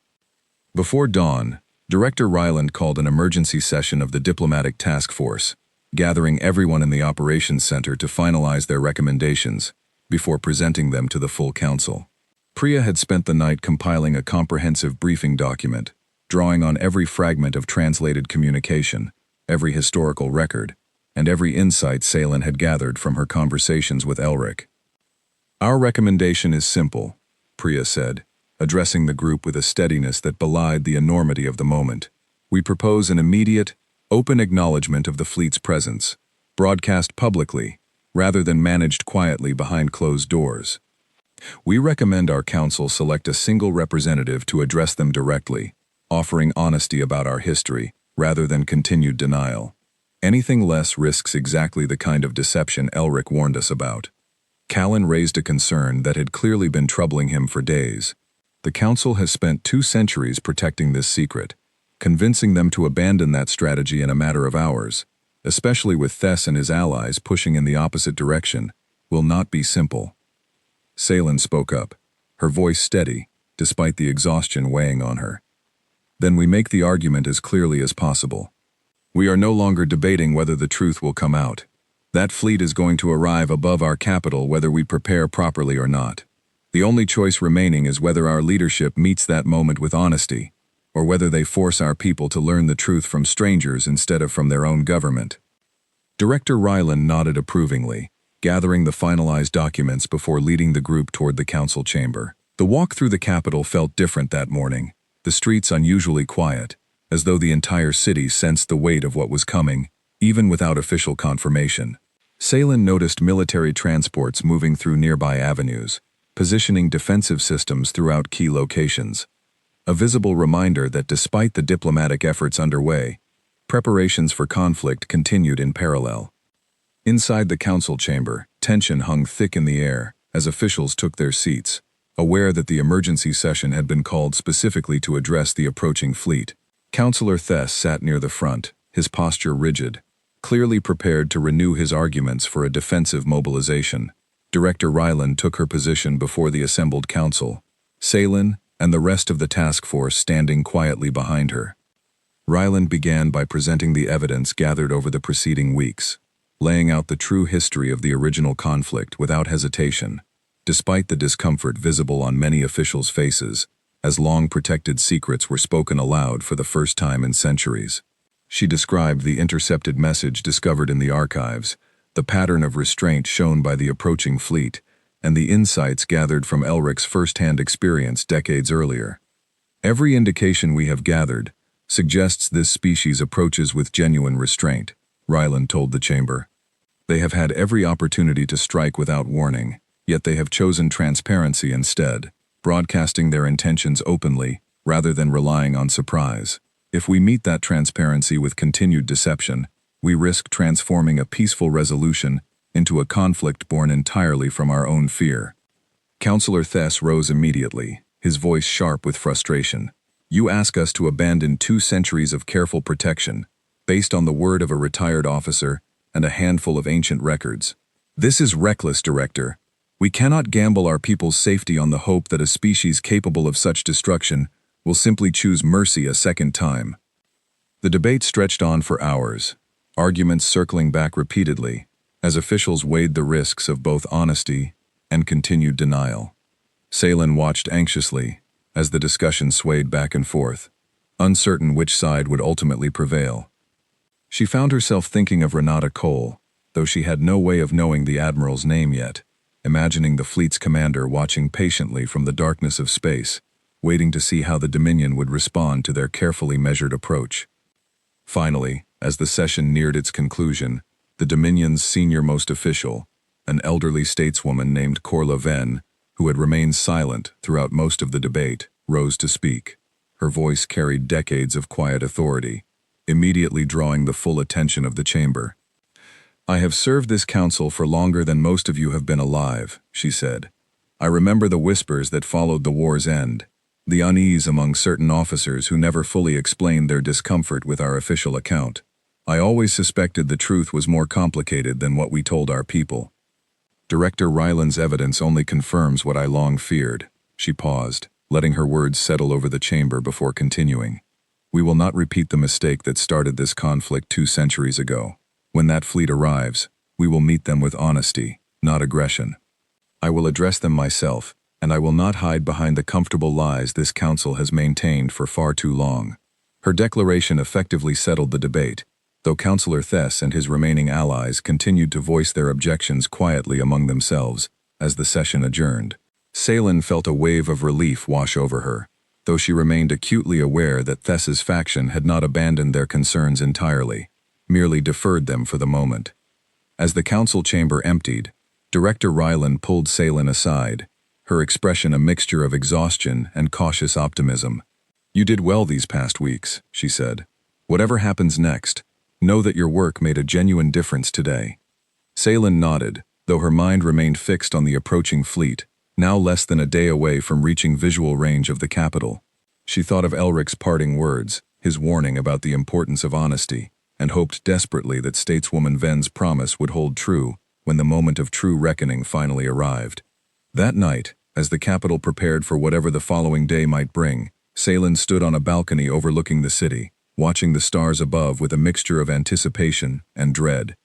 Before dawn, Director Ryland called an emergency session of the Diplomatic Task Force, gathering everyone in the operations center to finalize their recommendations before presenting them to the full council. Priya had spent the night compiling a comprehensive briefing document, drawing on every fragment of translated communication, every historical record, and every insight Salen had gathered from her conversations with Elric. "Our recommendation is simple," Priya said, addressing the group with a steadiness that belied the enormity of the moment. "We propose an immediate, open acknowledgement of the fleet's presence, broadcast publicly, rather than managed quietly behind closed doors. We recommend our council select a single representative to address them directly, offering honesty about our history, rather than continued denial. Anything less risks exactly the kind of deception Elric warned us about." Callan raised a concern that had clearly been troubling him for days. The Council has spent 2 centuries protecting this secret. Convincing them to abandon that strategy in a matter of hours, especially with Thess and his allies pushing in the opposite direction, will not be simple. Salen spoke up, her voice steady, despite the exhaustion weighing on her. "Then we make the argument as clearly as possible. We are no longer debating whether the truth will come out. That fleet is going to arrive above our capital whether we prepare properly or not. The only choice remaining is whether our leadership meets that moment with honesty, or whether they force our people to learn the truth from strangers instead of from their own government." Director Ryland nodded approvingly, gathering the finalized documents before leading the group toward the council chamber. The walk through the capital felt different that morning, the streets unusually quiet, as though the entire city sensed the weight of what was coming, even without official confirmation. Salen noticed military transports moving through nearby avenues, positioning defensive systems throughout key locations. A visible reminder that despite the diplomatic efforts underway, preparations for conflict continued in parallel. Inside the council chamber, tension hung thick in the air as officials took their seats, aware that the emergency session had been called specifically to address the approaching fleet. Counselor Thess sat near the front, his posture rigid, clearly prepared to renew his arguments for a defensive mobilization. Director Ryland took her position before the assembled council, Salen and the rest of the task force standing quietly behind her. Ryland began by presenting the evidence gathered over the preceding weeks, laying out the true history of the original conflict without hesitation, despite the discomfort visible on many officials' faces, as long-protected secrets were spoken aloud for the first time in centuries. She described the intercepted message discovered in the archives, the pattern of restraint shown by the approaching fleet, and the insights gathered from Elric's first-hand experience decades earlier. Every indication we have gathered suggests this species approaches with genuine restraint, Ryland told the chamber. They have had every opportunity to strike without warning, yet they have chosen transparency instead, broadcasting their intentions openly rather than relying on surprise. If we meet that transparency with continued deception, we risk transforming a peaceful resolution into a conflict born entirely from our own fear. Counselor Thess rose immediately, his voice sharp with frustration. You ask us to abandon 2 centuries of careful protection, based on the word of a retired officer and a handful of ancient records. This is reckless, Director. We cannot gamble our people's safety on the hope that a species capable of such destruction will simply choose mercy a second time. The debate stretched on for hours, arguments circling back repeatedly, as officials weighed the risks of both honesty and continued denial. Salen watched anxiously as the discussion swayed back and forth, uncertain which side would ultimately prevail. She found herself thinking of Renata Cole, though she had no way of knowing the Admiral's name yet, imagining the fleet's commander watching patiently from the darkness of space, waiting to see how the Dominion would respond to their carefully measured approach. Finally, as the session neared its conclusion, the Dominion's senior-most official, an elderly stateswoman named Corla Venn, who had remained silent throughout most of the debate, rose to speak. Her voice carried decades of quiet authority, immediately drawing the full attention of the chamber. I have served this council for longer than most of you have been alive, she said. I remember the whispers that followed the war's end, the unease among certain officers who never fully explained their discomfort with our official account. I always suspected the truth was more complicated than what we told our people. Director Ryland's evidence only confirms what I long feared. She paused, letting her words settle over the chamber before continuing. We will not repeat the mistake that started this conflict 2 centuries ago. When that fleet arrives, we will meet them with honesty, not aggression. I will address them myself, and I will not hide behind the comfortable lies this council has maintained for far too long. Her declaration effectively settled the debate, though Counselor Thess and his remaining allies continued to voice their objections quietly among themselves as the session adjourned. Salen felt a wave of relief wash over her, though she remained acutely aware that Thess's faction had not abandoned their concerns entirely, merely deferred them for the moment. As the council chamber emptied, Director Ryland pulled Salen aside, her expression a mixture of exhaustion and cautious optimism. You did well these past weeks, she said. Whatever happens next, know that your work made a genuine difference today. Salen nodded, though her mind remained fixed on the approaching fleet, now less than a day away from reaching visual range of the capital. She thought of Elric's parting words, his warning about the importance of honesty, and hoped desperately that stateswoman Venn's promise would hold true when the moment of true reckoning finally arrived. That night, as the capital prepared for whatever the following day might bring, Salen stood on a balcony overlooking the city, watching the stars above with a mixture of anticipation and dread.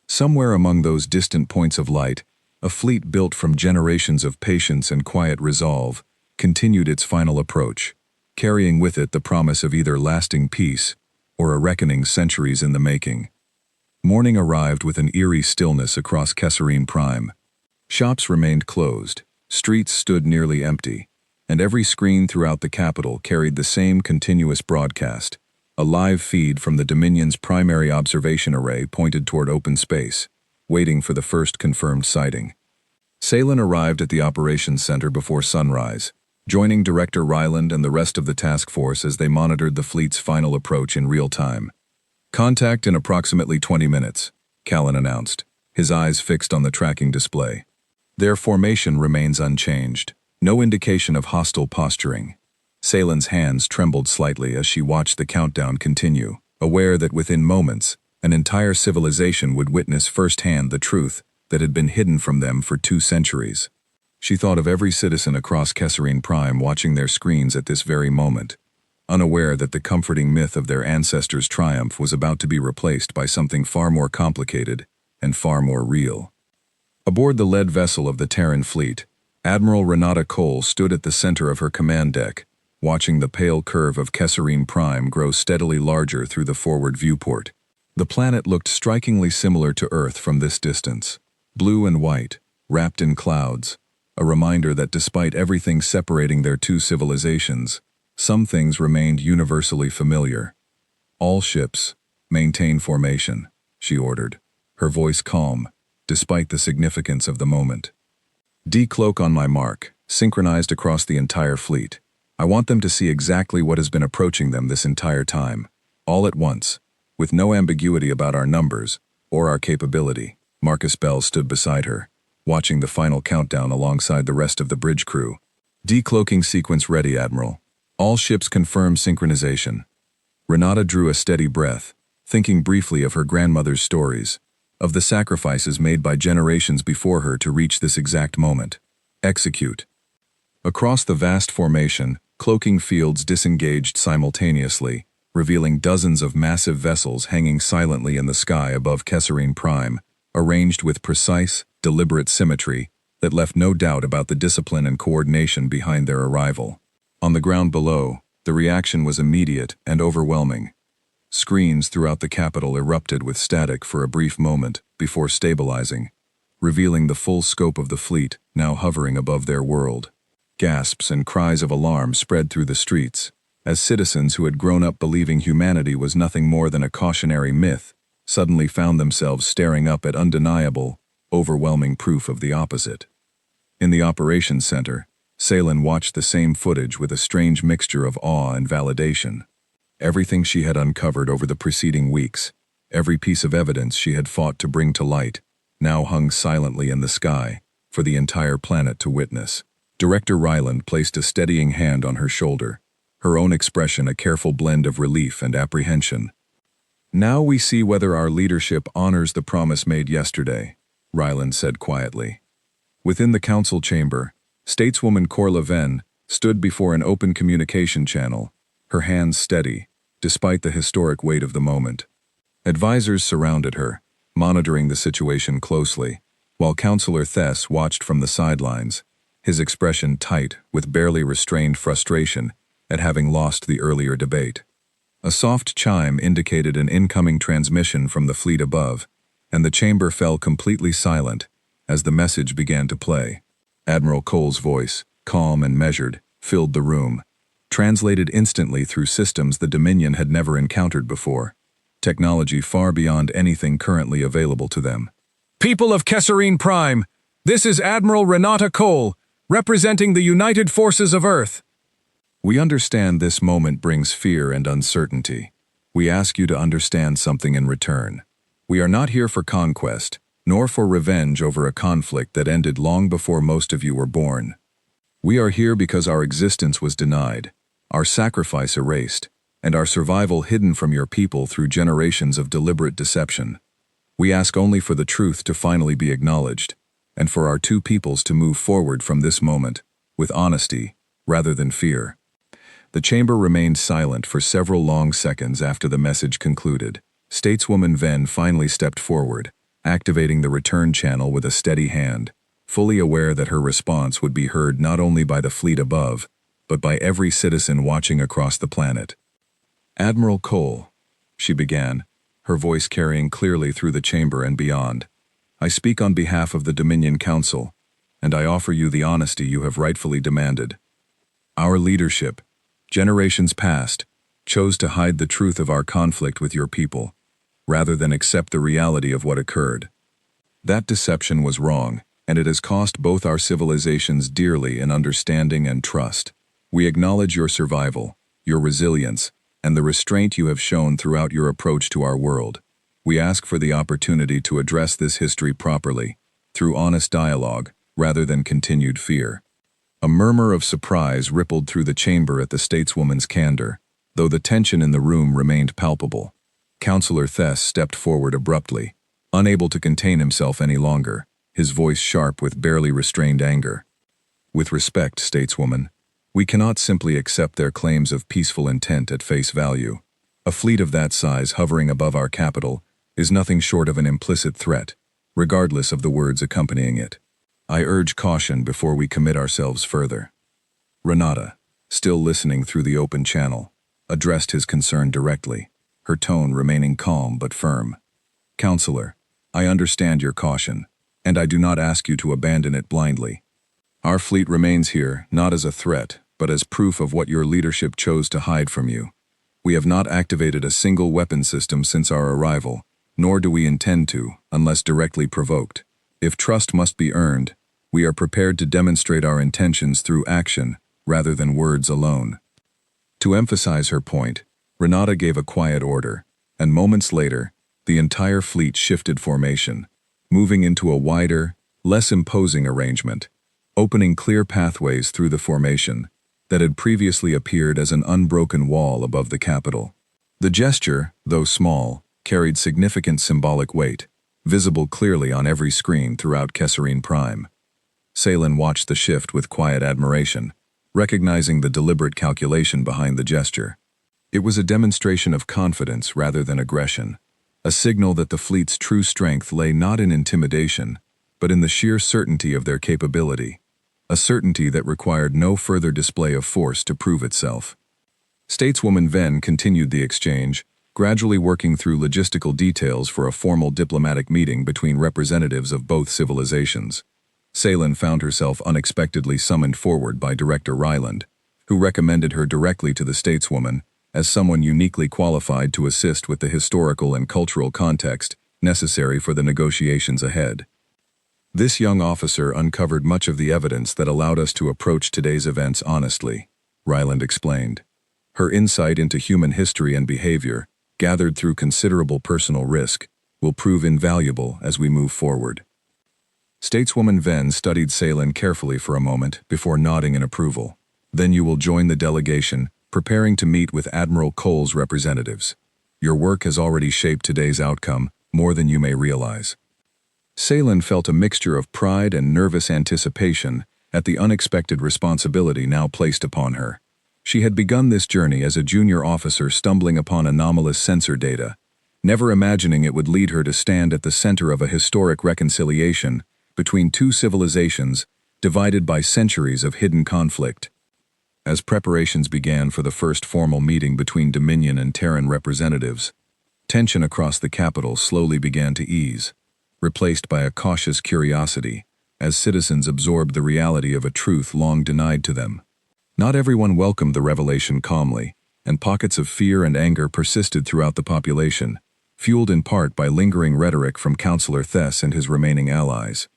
Somewhere among those distant points of light, a fleet built from generations of patience and quiet resolve continued its final approach, carrying with it the promise of either lasting peace or a reckoning centuries in the making. Morning arrived with an eerie stillness across Kesserine Prime. Shops remained closed, streets stood nearly empty, and every screen throughout the capital carried the same continuous broadcast, a live feed from the Dominion's primary observation array pointed toward open space, waiting for the first confirmed sighting. Salen arrived at the operations center before sunrise, joining Director Ryland and the rest of the task force as they monitored the fleet's final approach in real time. Contact in approximately 20 minutes, Callan announced, his eyes fixed on the tracking display. Their formation remains unchanged, no indication of hostile posturing. Salen's hands trembled slightly as she watched the countdown continue, aware that within moments, an entire civilization would witness firsthand the truth that had been hidden from them for 2 centuries. She thought of every citizen across Kesserine Prime watching their screens at this very moment, unaware that the comforting myth of their ancestors' triumph was about to be replaced by something far more complicated and far more real. Aboard the lead vessel of the Terran fleet, Admiral Renata Cole stood at the center of her command deck, watching the pale curve of Kesserine Prime grow steadily larger through the forward viewport. The planet looked strikingly similar to Earth from this distance, blue and white, wrapped in clouds, a reminder that despite everything separating their two civilizations, some things remained universally familiar. "All ships, maintain formation," she ordered, her voice calm, despite the significance of the moment. "Decloak on my mark, synchronized across the entire fleet. I want them to see exactly what has been approaching them this entire time, all at once, with no ambiguity about our numbers or our capability." Marcus Bell stood beside her, watching the final countdown alongside the rest of the bridge crew. "Decloaking sequence ready, Admiral. All ships confirm synchronization." Renata drew a steady breath, thinking briefly of her grandmother's stories, of the sacrifices made by generations before her to reach this exact moment. "Execute." Across the vast formation, cloaking fields disengaged simultaneously, revealing dozens of massive vessels hanging silently in the sky above Kesserine Prime, arranged with precise, deliberate symmetry that left no doubt about the discipline and coordination behind their arrival. On the ground below, the reaction was immediate and overwhelming. Screens throughout the capital erupted with static for a brief moment before stabilizing, revealing the full scope of the fleet now hovering above their world. Gasps and cries of alarm spread through the streets, as citizens who had grown up believing humanity was nothing more than a cautionary myth suddenly found themselves staring up at undeniable, overwhelming proof of the opposite. In the operations center, Salen watched the same footage with a strange mixture of awe and validation. Everything she had uncovered over the preceding weeks, every piece of evidence she had fought to bring to light, now hung silently in the sky for the entire planet to witness. Director Ryland placed a steadying hand on her shoulder, her own expression a careful blend of relief and apprehension. "Now we see whether our leadership honors the promise made yesterday," Ryland said quietly. Within the council chamber, stateswoman Corla Venn stood before an open communication channel, her hands steady, despite the historic weight of the moment. Advisors surrounded her, monitoring the situation closely, while Councillor Thess watched from the sidelines, his expression tight with barely restrained frustration at having lost the earlier debate. A soft chime indicated an incoming transmission from the fleet above, and the chamber fell completely silent as the message began to play. Admiral Cole's voice, calm and measured, filled the room, translated instantly through systems the Dominion had never encountered before, technology far beyond anything currently available to them. "People of Kesserine Prime, this is Admiral Renata Cole, representing the United Forces of Earth. We understand this moment brings fear and uncertainty. We ask you to understand something in return. We are not here for conquest, nor for revenge over a conflict that ended long before most of you were born. We are here because our existence was denied, our sacrifice erased, and our survival hidden from your people through generations of deliberate deception. We ask only for the truth to finally be acknowledged, and for our two peoples to move forward from this moment, with honesty, rather than fear." The chamber remained silent for several long seconds after the message concluded. Stateswoman Venn finally stepped forward, activating the return channel with a steady hand, fully aware that her response would be heard not only by the fleet above, but by every citizen watching across the planet. "Admiral Cole," she began, her voice carrying clearly through the chamber and beyond, "I speak on behalf of the Dominion Council, and I offer you the honesty you have rightfully demanded. Our leadership, generations past, chose to hide the truth of our conflict with your people, rather than accept the reality of what occurred. That deception was wrong, and it has cost both our civilizations dearly in understanding and trust. We acknowledge your survival, your resilience, and the restraint you have shown throughout your approach to our world. We ask for the opportunity to address this history properly, through honest dialogue, rather than continued fear." A murmur of surprise rippled through the chamber at the stateswoman's candor, though the tension in the room remained palpable. Councillor Thess stepped forward abruptly, unable to contain himself any longer, his voice sharp with barely restrained anger. "With respect, stateswoman, We cannot simply accept their claims of peaceful intent at face value. A fleet of that size hovering above our capital is nothing short of an implicit threat, regardless of the words accompanying it. I urge caution before we commit ourselves further. Renata, still listening through the open channel, addressed his concern directly, her tone remaining calm but firm. Counselor, I understand your caution, and I do not ask you to abandon it blindly. Our fleet remains here not as a threat, but as proof of what your leadership chose to hide from you. We have not activated a single weapon system since our arrival, nor do we intend to, unless directly provoked. If trust must be earned, we are prepared to demonstrate our intentions through action, rather than words alone. To emphasize her point, Renata gave a quiet order, and moments later, the entire fleet shifted formation, moving into a wider, less imposing arrangement, opening clear pathways through the formation that had previously appeared as an unbroken wall above the capital. The gesture, though small, carried significant symbolic weight, visible clearly on every screen throughout Kesserine Prime. Salen watched the shift with quiet admiration, recognizing the deliberate calculation behind the gesture. It was a demonstration of confidence rather than aggression, a signal that the fleet's true strength lay not in intimidation, but in the sheer certainty of their capability, a certainty that required no further display of force to prove itself. Stateswoman Ven continued the exchange, gradually working through logistical details for a formal diplomatic meeting between representatives of both civilizations. Salen found herself unexpectedly summoned forward by Director Ryland, who recommended her directly to the stateswoman as someone uniquely qualified to assist with the historical and cultural context necessary for the negotiations ahead. This young officer uncovered much of the evidence that allowed us to approach today's events honestly, Ryland explained. Her insight into human history and behavior, gathered through considerable personal risk, will prove invaluable as we move forward. Stateswoman Ven studied Salen carefully for a moment before nodding in approval. Then you will join the delegation, preparing to meet with Admiral Cole's representatives. Your work has already shaped today's outcome more than you may realize. Salen felt a mixture of pride and nervous anticipation at the unexpected responsibility now placed upon her. She had begun this journey as a junior officer stumbling upon anomalous sensor data, never imagining it would lead her to stand at the center of a historic reconciliation between two civilizations divided by centuries of hidden conflict. As preparations began for the first formal meeting between Dominion and Terran representatives, tension across the capital slowly began to ease, replaced by a cautious curiosity as citizens absorbed the reality of a truth long denied to them. Not everyone welcomed the revelation calmly, and pockets of fear and anger persisted throughout the population, fueled in part by lingering rhetoric from Councillor Thess and his remaining allies.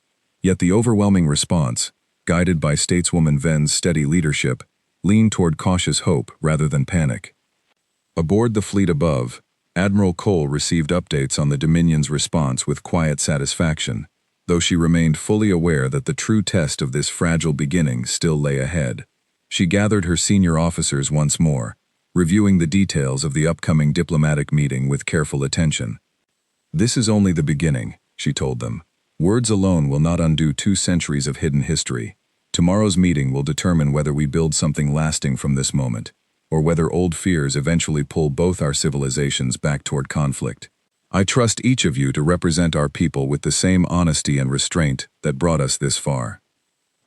Yet the overwhelming response, guided by stateswoman Ven's steady leadership, leaned toward cautious hope rather than panic. Aboard the fleet above, Admiral Cole received updates on the Dominion's response with quiet satisfaction, though she remained fully aware that the true test of this fragile beginning still lay ahead. She gathered her senior officers once more, reviewing the details of the upcoming diplomatic meeting with careful attention. This is only the beginning, she told them. Words alone will not undo 2 centuries of hidden history. Tomorrow's meeting will determine whether we build something lasting from this moment, or whether old fears eventually pull both our civilizations back toward conflict. I trust each of you to represent our people with the same honesty and restraint that brought us this far.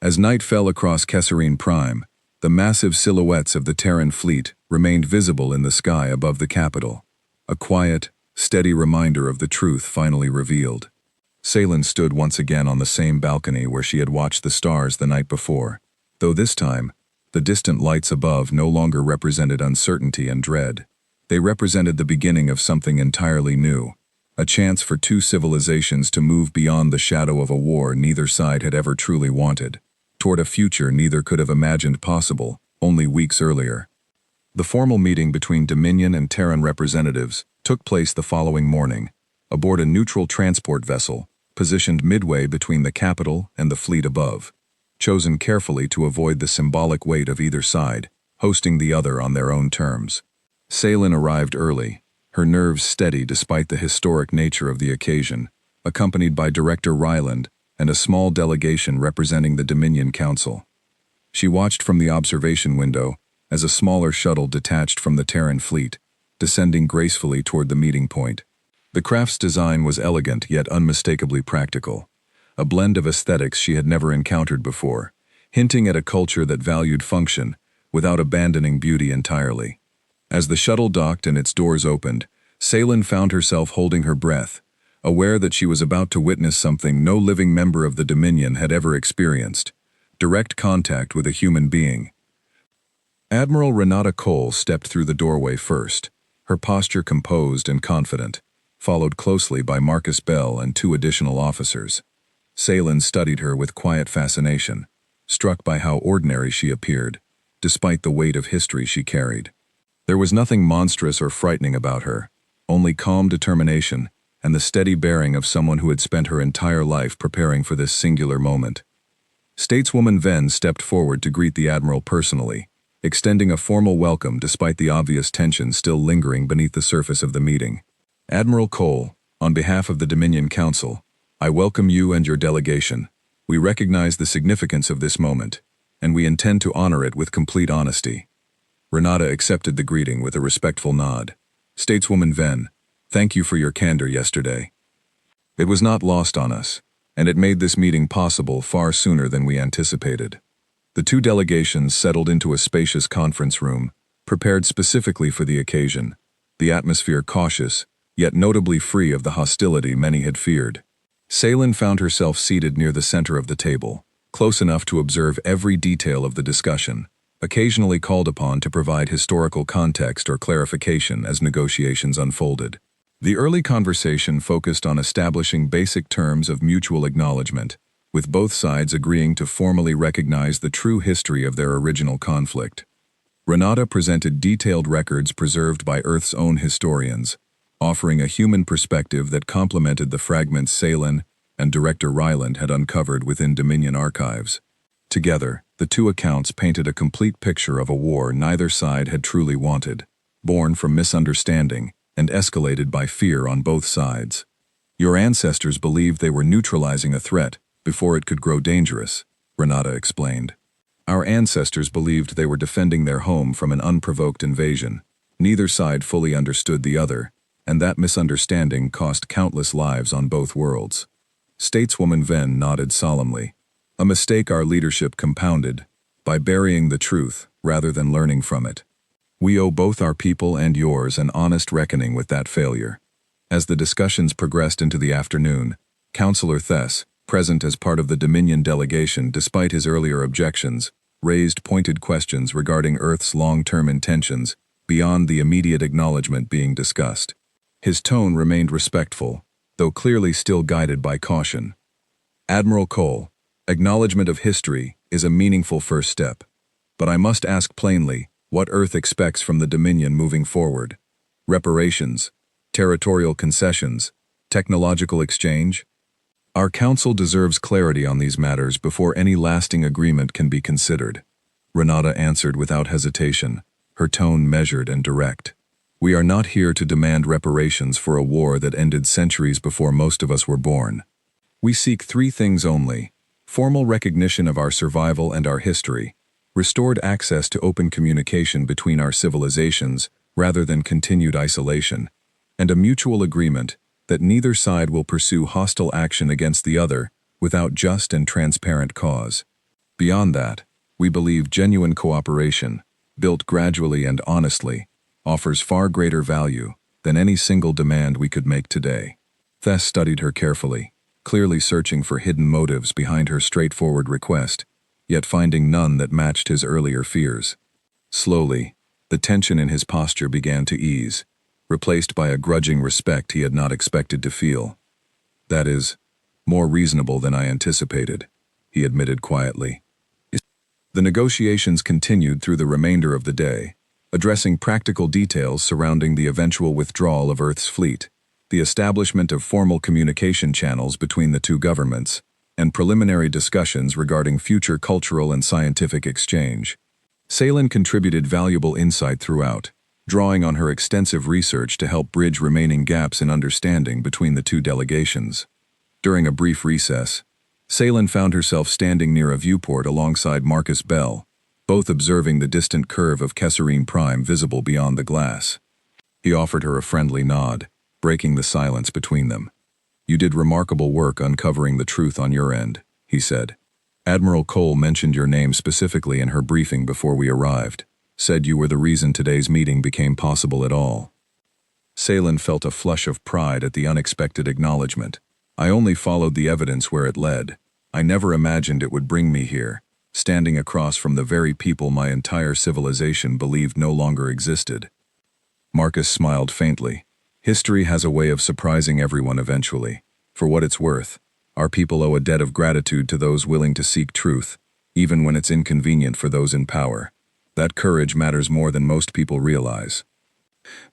As night fell across Kesserine Prime, the massive silhouettes of the Terran fleet remained visible in the sky above the capital, a quiet, steady reminder of the truth finally revealed. Salen stood once again on the same balcony where she had watched the stars the night before, though this time, the distant lights above no longer represented uncertainty and dread. They represented the beginning of something entirely new, a chance for 2 civilizations to move beyond the shadow of a war neither side had ever truly wanted, toward a future neither could have imagined possible only weeks earlier. The formal meeting between Dominion and Terran representatives took place the following morning, aboard a neutral transport vessel positioned midway between the capital and the fleet above, chosen carefully to avoid the symbolic weight of either side, hosting the other on their own terms. Salen arrived early, her nerves steady despite the historic nature of the occasion, accompanied by Director Ryland and a small delegation representing the Dominion Council. She watched from the observation window as a smaller shuttle detached from the Terran fleet, descending gracefully toward the meeting point. The craft's design was elegant yet unmistakably practical, a blend of aesthetics she had never encountered before, hinting at a culture that valued function without abandoning beauty entirely. As the shuttle docked and its doors opened, Seylan found herself holding her breath, aware that she was about to witness something no living member of the Dominion had ever experienced: direct contact with a human being. Admiral Renata Cole stepped through the doorway first, her posture composed and confident, followed closely by Marcus Bell and 2 additional officers. Seylan studied her with quiet fascination, struck by how ordinary she appeared, despite the weight of history she carried. There was nothing monstrous or frightening about her, only calm determination and the steady bearing of someone who had spent her entire life preparing for this singular moment. Stateswoman Venn stepped forward to greet the Admiral personally, extending a formal welcome despite the obvious tension still lingering beneath the surface of the meeting. Admiral Cole, on behalf of the Dominion Council, I welcome you and your delegation. We recognize the significance of this moment, and we intend to honor it with complete honesty. Renata accepted the greeting with a respectful nod. Stateswoman Venn, thank you for your candor yesterday. It was not lost on us, and it made this meeting possible far sooner than we anticipated. The 2 delegations settled into a spacious conference room, prepared specifically for the occasion, the atmosphere cautious, yet notably free of the hostility many had feared. Seylan found herself seated near the center of the table, close enough to observe every detail of the discussion, occasionally called upon to provide historical context or clarification as negotiations unfolded. The early conversation focused on establishing basic terms of mutual acknowledgement, with both sides agreeing to formally recognize the true history of their original conflict. Renata presented detailed records preserved by Earth's own historians, offering a human perspective that complemented the fragments Seylan and Director Ryland had uncovered within Dominion archives. Together, the 2 accounts painted a complete picture of a war neither side had truly wanted, born from misunderstanding and escalated by fear on both sides. Your ancestors believed they were neutralizing a threat before it could grow dangerous, Renata explained. Our ancestors believed they were defending their home from an unprovoked invasion. Neither side fully understood the other, and that misunderstanding cost countless lives on both worlds. Stateswoman Venn nodded solemnly. A mistake our leadership compounded by burying the truth rather than learning from it. We owe both our people and yours an honest reckoning with that failure. As the discussions progressed into the afternoon, Councillor Thess, present as part of the Dominion delegation despite his earlier objections, raised pointed questions regarding Earth's long-term intentions beyond the immediate acknowledgement being discussed. His tone remained respectful, though clearly still guided by caution. Admiral Cole, acknowledgement of history is a meaningful first step, but I must ask plainly what Earth expects from the Dominion moving forward. Reparations, territorial concessions, technological exchange? Our Council deserves clarity on these matters before any lasting agreement can be considered. Renata answered without hesitation, her tone measured and direct. We are not here to demand reparations for a war that ended centuries before most of us were born. We seek 3 things only: formal recognition of our survival and our history, restored access to open communication between our civilizations rather than continued isolation, and a mutual agreement that neither side will pursue hostile action against the other without just and transparent cause. Beyond that, we believe genuine cooperation, built gradually and honestly, offers far greater value than any single demand we could make today. Thess studied her carefully, clearly searching for hidden motives behind her straightforward request, yet finding none that matched his earlier fears. Slowly, the tension in his posture began to ease, replaced by a grudging respect he had not expected to feel. That is, more reasonable than I anticipated, he admitted quietly. The negotiations continued through the remainder of the day, addressing practical details surrounding the eventual withdrawal of Earth's fleet, the establishment of formal communication channels between the 2 governments, and preliminary discussions regarding future cultural and scientific exchange. Seylan contributed valuable insight throughout, drawing on her extensive research to help bridge remaining gaps in understanding between the 2 delegations. During a brief recess, Seylan found herself standing near a viewport alongside Marcus Bell, both observing the distant curve of Kesserine Prime visible beyond the glass. He offered her a friendly nod, breaking the silence between them. "You did remarkable work uncovering the truth on your end," he said. "Admiral Cole mentioned your name specifically in her briefing before we arrived, said you were the reason today's meeting became possible at all." Salen felt a flush of pride at the unexpected acknowledgement. "I only followed the evidence where it led. I never imagined it would bring me here, standing across from the very people my entire civilization believed no longer existed." Marcus smiled faintly. "History has a way of surprising everyone eventually. For what it's worth, our people owe a debt of gratitude to those willing to seek truth, even when it's inconvenient for those in power. That courage matters more than most people realize."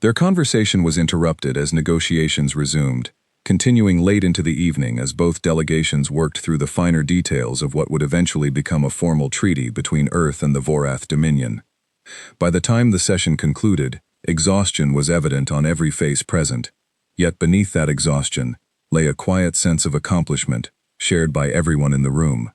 Their conversation was interrupted as negotiations resumed, continuing late into the evening as both delegations worked through the finer details of what would eventually become a formal treaty between Earth and the Vorath Dominion. By the time the session concluded, exhaustion was evident on every face present, yet beneath that exhaustion lay a quiet sense of accomplishment, shared by everyone in the room.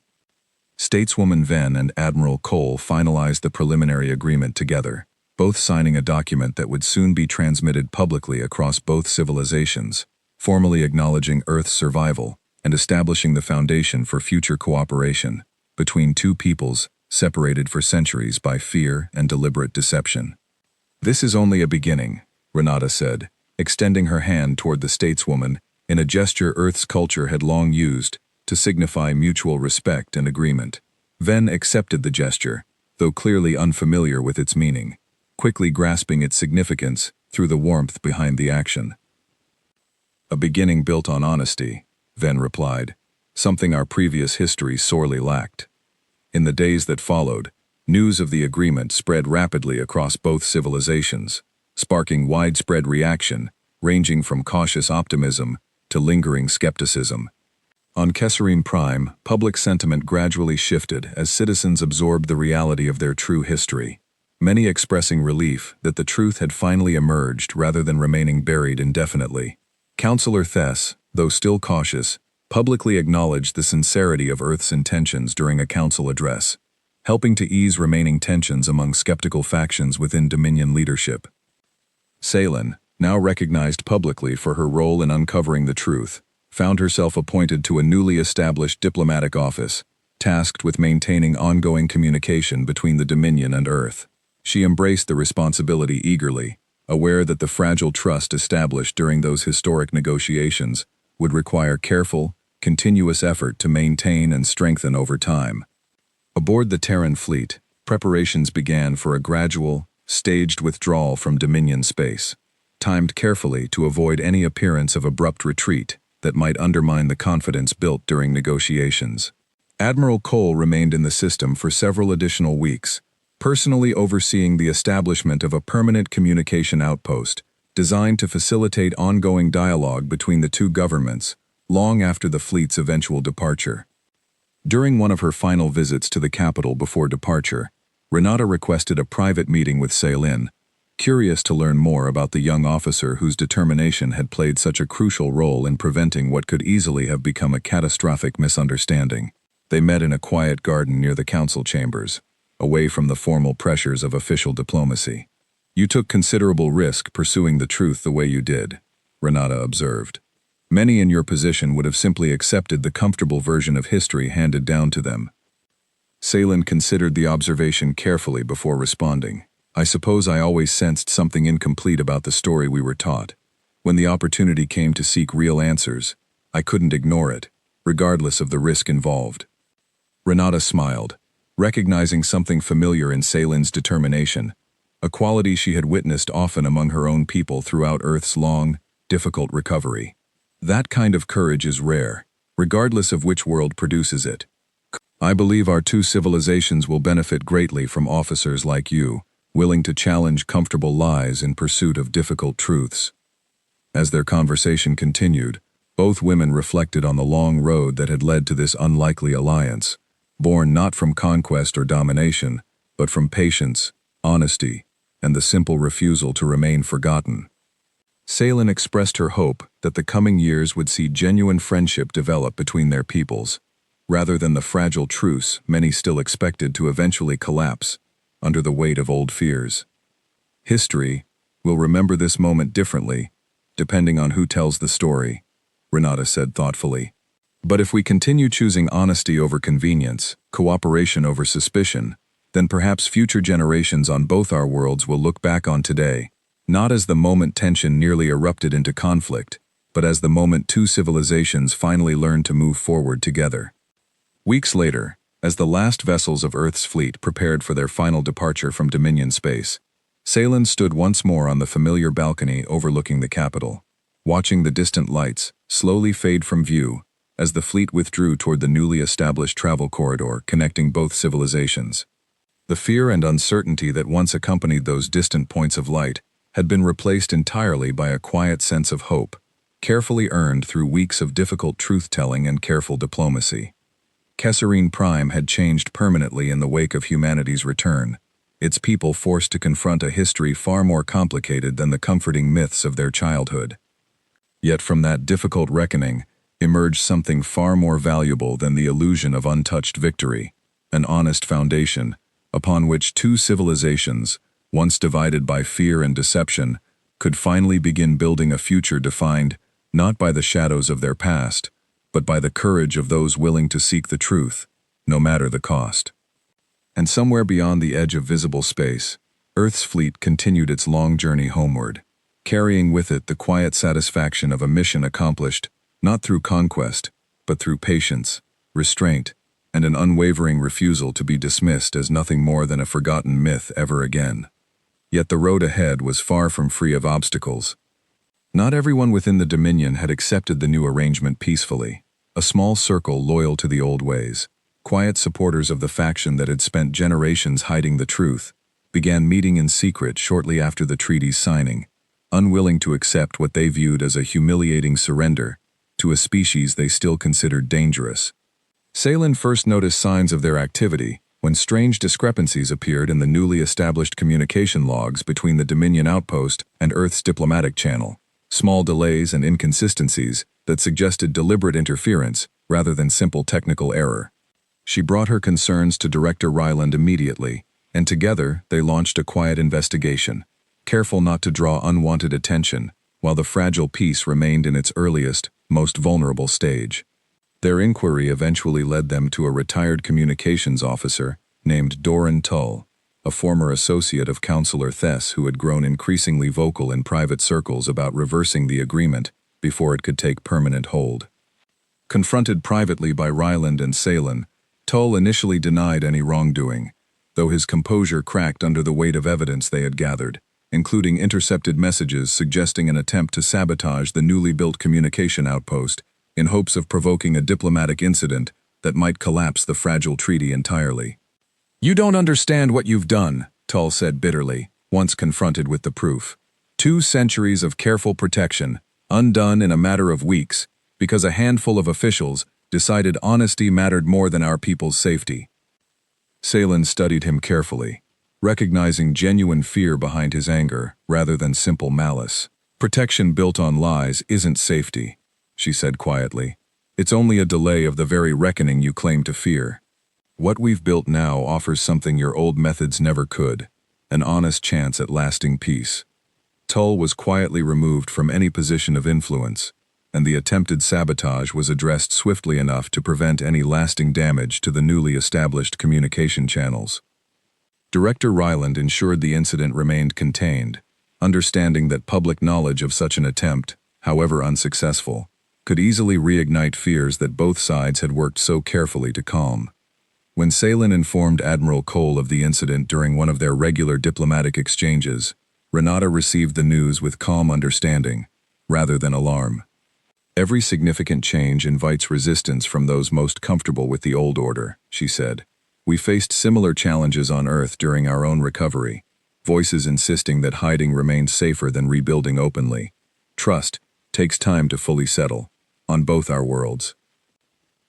Stateswoman Venn and Admiral Cole finalized the preliminary agreement together, both signing a document that would soon be transmitted publicly across both civilizations, formally acknowledging Earth's survival and establishing the foundation for future cooperation between two peoples separated for centuries by fear and deliberate deception. "This is only a beginning," Renata said, extending her hand toward the stateswoman in a gesture Earth's culture had long used to signify mutual respect and agreement. Venn accepted the gesture, though clearly unfamiliar with its meaning, quickly grasping its significance through the warmth behind the action. "A beginning built on honesty," Venn replied, "something our previous history sorely lacked." In the days that followed, news of the agreement spread rapidly across both civilizations, sparking widespread reaction, ranging from cautious optimism to lingering skepticism. On Kesserine Prime, public sentiment gradually shifted as citizens absorbed the reality of their true history, many expressing relief that the truth had finally emerged rather than remaining buried indefinitely. Councillor Thess, though still cautious, publicly acknowledged the sincerity of Earth's intentions during a council address, helping to ease remaining tensions among skeptical factions within Dominion leadership. Salen, now recognized publicly for her role in uncovering the truth, found herself appointed to a newly established diplomatic office, tasked with maintaining ongoing communication between the Dominion and Earth. She embraced the responsibility eagerly, aware that the fragile trust established during those historic negotiations would require careful, continuous effort to maintain and strengthen over time. Aboard the Terran fleet, preparations began for a gradual, staged withdrawal from Dominion space, timed carefully to avoid any appearance of abrupt retreat that might undermine the confidence built during negotiations. Admiral Cole remained in the system for several additional weeks, personally overseeing the establishment of a permanent communication outpost designed to facilitate ongoing dialogue between the two governments long after the fleet's eventual departure. During one of her final visits to the capital before departure, Renata requested a private meeting with Salen, curious to learn more about the young officer whose determination had played such a crucial role in preventing what could easily have become a catastrophic misunderstanding. They met in a quiet garden near the council chambers, away from the formal pressures of official diplomacy. "You took considerable risk pursuing the truth the way you did," Renata observed. "Many in your position would have simply accepted the comfortable version of history handed down to them." Salen considered the observation carefully before responding. "I suppose I always sensed something incomplete about the story we were taught. When the opportunity came to seek real answers, I couldn't ignore it, regardless of the risk involved." Renata smiled, recognizing something familiar in Salen's determination, a quality she had witnessed often among her own people throughout Earth's long, difficult recovery. That kind of courage is rare, regardless of which world produces it. "I believe our two civilizations will benefit greatly from officers like you, willing to challenge comfortable lies in pursuit of difficult truths." As their conversation continued, both women reflected on the long road that had led to this unlikely alliance, born not from conquest or domination, but from patience, honesty, and the simple refusal to remain forgotten. Salen expressed her hope that the coming years would see genuine friendship develop between their peoples, rather than the fragile truce many still expected to eventually collapse under the weight of old fears. History will remember this moment differently, depending on who tells the story, Renata said thoughtfully. But if we continue choosing honesty over convenience, cooperation over suspicion, then perhaps future generations on both our worlds will look back on today, not as the moment tension nearly erupted into conflict, but as the moment two civilizations finally learned to move forward together. Weeks later, as the last vessels of Earth's fleet prepared for their final departure from Dominion space, Salen stood once more on the familiar balcony overlooking the capital, watching the distant lights slowly fade from view as the fleet withdrew toward the newly established travel corridor connecting both civilizations. The fear and uncertainty that once accompanied those distant points of light had been replaced entirely by a quiet sense of hope, carefully earned through weeks of difficult truth-telling and careful diplomacy. Kesserine Prime had changed permanently in the wake of humanity's return, its people forced to confront a history far more complicated than the comforting myths of their childhood. Yet from that difficult reckoning emerged something far more valuable than the illusion of untouched victory, an honest foundation upon which two civilizations, once divided by fear and deception, could finally begin building a future defined not by the shadows of their past, but by the courage of those willing to seek the truth, no matter the cost. And somewhere beyond the edge of visible space, Earth's fleet continued its long journey homeward, carrying with it the quiet satisfaction of a mission accomplished not through conquest, but through patience, restraint, and an unwavering refusal to be dismissed as nothing more than a forgotten myth ever again. Yet the road ahead was far from free of obstacles. Not everyone within the Dominion had accepted the new arrangement peacefully. A small circle loyal to the old ways, quiet supporters of the faction that had spent generations hiding the truth, began meeting in secret shortly after the treaty's signing, unwilling to accept what they viewed as a humiliating surrender to a species they still considered dangerous. Salen first noticed signs of their activity when strange discrepancies appeared in the newly established communication logs between the Dominion outpost and Earth's diplomatic channel, small delays and inconsistencies that suggested deliberate interference rather than simple technical error. She brought her concerns to Director Ryland immediately, and together they launched a quiet investigation, careful not to draw unwanted attention while the fragile peace remained in its earliest, most vulnerable stage. Their inquiry eventually led them to a retired communications officer named Doran Tull, a former associate of Counselor Thess who had grown increasingly vocal in private circles about reversing the agreement before it could take permanent hold. Confronted privately by Ryland and Salen, Tull initially denied any wrongdoing, though his composure cracked under the weight of evidence they had gathered, including intercepted messages suggesting an attempt to sabotage the newly built communication outpost in hopes of provoking a diplomatic incident that might collapse the fragile treaty entirely. "You don't understand what you've done," Tull said bitterly, once confronted with the proof. 2 centuries of careful protection, undone in a matter of weeks, because a handful of officials decided honesty mattered more than our people's safety. Salen studied him carefully, recognizing genuine fear behind his anger rather than simple malice. "Protection built on lies isn't safety," she said quietly. "It's only a delay of the very reckoning you claim to fear. What we've built now offers something your old methods never could, an honest chance at lasting peace." Tull was quietly removed from any position of influence, and the attempted sabotage was addressed swiftly enough to prevent any lasting damage to the newly established communication channels. Director Ryland ensured the incident remained contained, understanding that public knowledge of such an attempt, however unsuccessful, could easily reignite fears that both sides had worked so carefully to calm. When Salen informed Admiral Cole of the incident during one of their regular diplomatic exchanges, Renata received the news with calm understanding, rather than alarm. "Every significant change invites resistance from those most comfortable with the old order," she said. "We faced similar challenges on Earth during our own recovery, voices insisting that hiding remained safer than rebuilding openly. Trust takes time to fully settle, on both our worlds."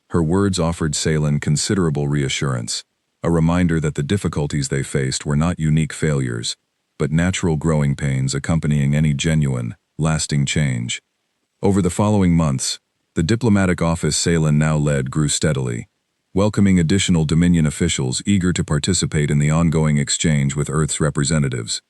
Her words offered Salen considerable reassurance, a reminder that the difficulties they faced were not unique failures, but natural growing pains accompanying any genuine, lasting change. Over the following months, the diplomatic office Salen now led grew steadily, welcoming additional Dominion officials eager to participate in the ongoing exchange with Earth's representatives.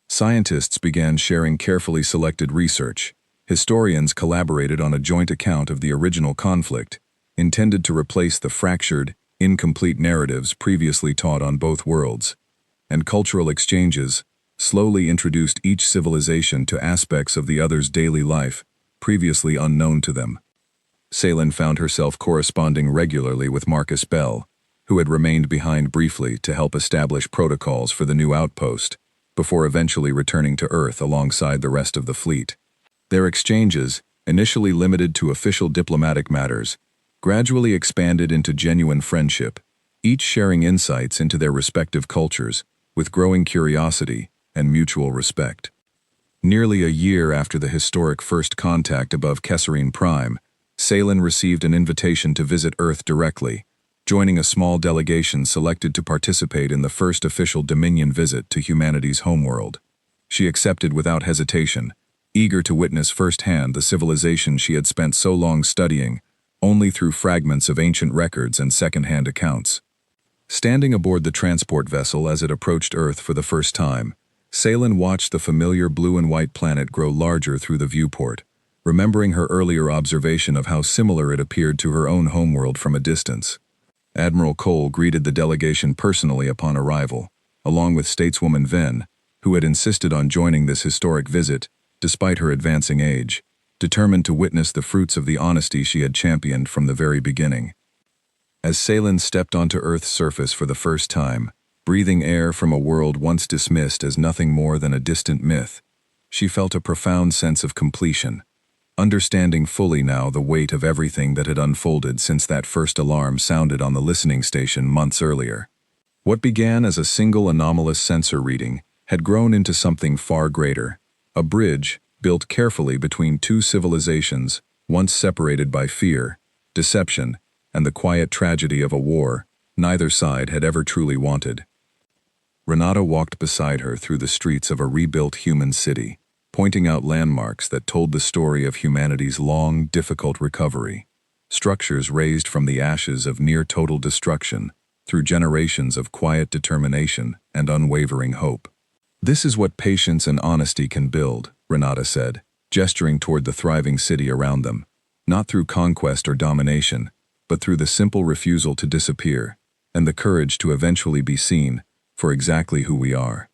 Scientists began sharing carefully selected research. Historians collaborated on a joint account of the original conflict, intended to replace the fractured, incomplete narratives previously taught on both worlds. And cultural exchanges slowly introduced each civilization to aspects of the other's daily life, previously unknown to them. Salen found herself corresponding regularly with Marcus Bell, who had remained behind briefly to help establish protocols for the new outpost, before eventually returning to Earth alongside the rest of the fleet. Their exchanges, initially limited to official diplomatic matters, gradually expanded into genuine friendship, each sharing insights into their respective cultures, with growing curiosity and mutual respect. Nearly a year after the historic first contact above Kesserine Prime, Salen received an invitation to visit Earth directly, joining a small delegation selected to participate in the first official Dominion visit to humanity's homeworld. She accepted without hesitation, eager to witness firsthand the civilization she had spent so long studying, only through fragments of ancient records and second-hand accounts. Standing aboard the transport vessel as it approached Earth for the first time, Salen watched the familiar blue and white planet grow larger through the viewport, remembering her earlier observation of how similar it appeared to her own homeworld from a distance. Admiral Cole greeted the delegation personally upon arrival, along with stateswoman Ven, who had insisted on joining this historic visit, despite her advancing age, determined to witness the fruits of the honesty she had championed from the very beginning. As Salen stepped onto Earth's surface for the first time, breathing air from a world once dismissed as nothing more than a distant myth, she felt a profound sense of completion, understanding fully now the weight of everything that had unfolded since that first alarm sounded on the listening station months earlier. What began as a single anomalous sensor reading had grown into something far greater, a bridge built carefully between two civilizations once separated by fear, deception, and the quiet tragedy of a war neither side had ever truly wanted. Renata walked beside her through the streets of a rebuilt human city, pointing out landmarks that told the story of humanity's long, difficult recovery, structures raised from the ashes of near-total destruction through generations of quiet determination and unwavering hope. "This is what patience and honesty can build," Renata said, gesturing toward the thriving city around them, "not through conquest or domination, but through the simple refusal to disappear, and the courage to eventually be seen for exactly who we are."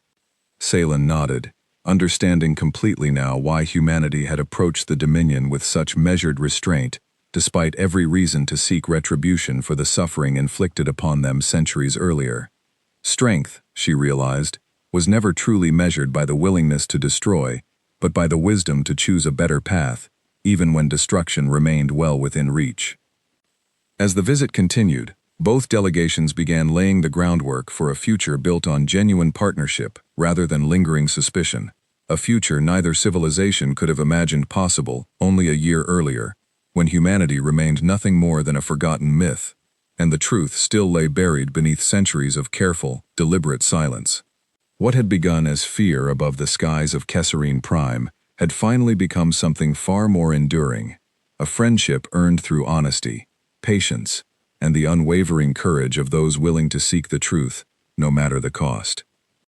Salen nodded, understanding completely now why humanity had approached the Dominion with such measured restraint, despite every reason to seek retribution for the suffering inflicted upon them centuries earlier. Strength, she realized, was never truly measured by the willingness to destroy, but by the wisdom to choose a better path, even when destruction remained well within reach. As the visit continued, both delegations began laying the groundwork for a future built on genuine partnership rather than lingering suspicion, a future neither civilization could have imagined possible only a year earlier, when humanity remained nothing more than a forgotten myth, and the truth still lay buried beneath centuries of careful, deliberate silence. What had begun as fear above the skies of Kesserine Prime had finally become something far more enduring, a friendship earned through honesty, patience, and the unwavering courage of those willing to seek the truth, no matter the cost.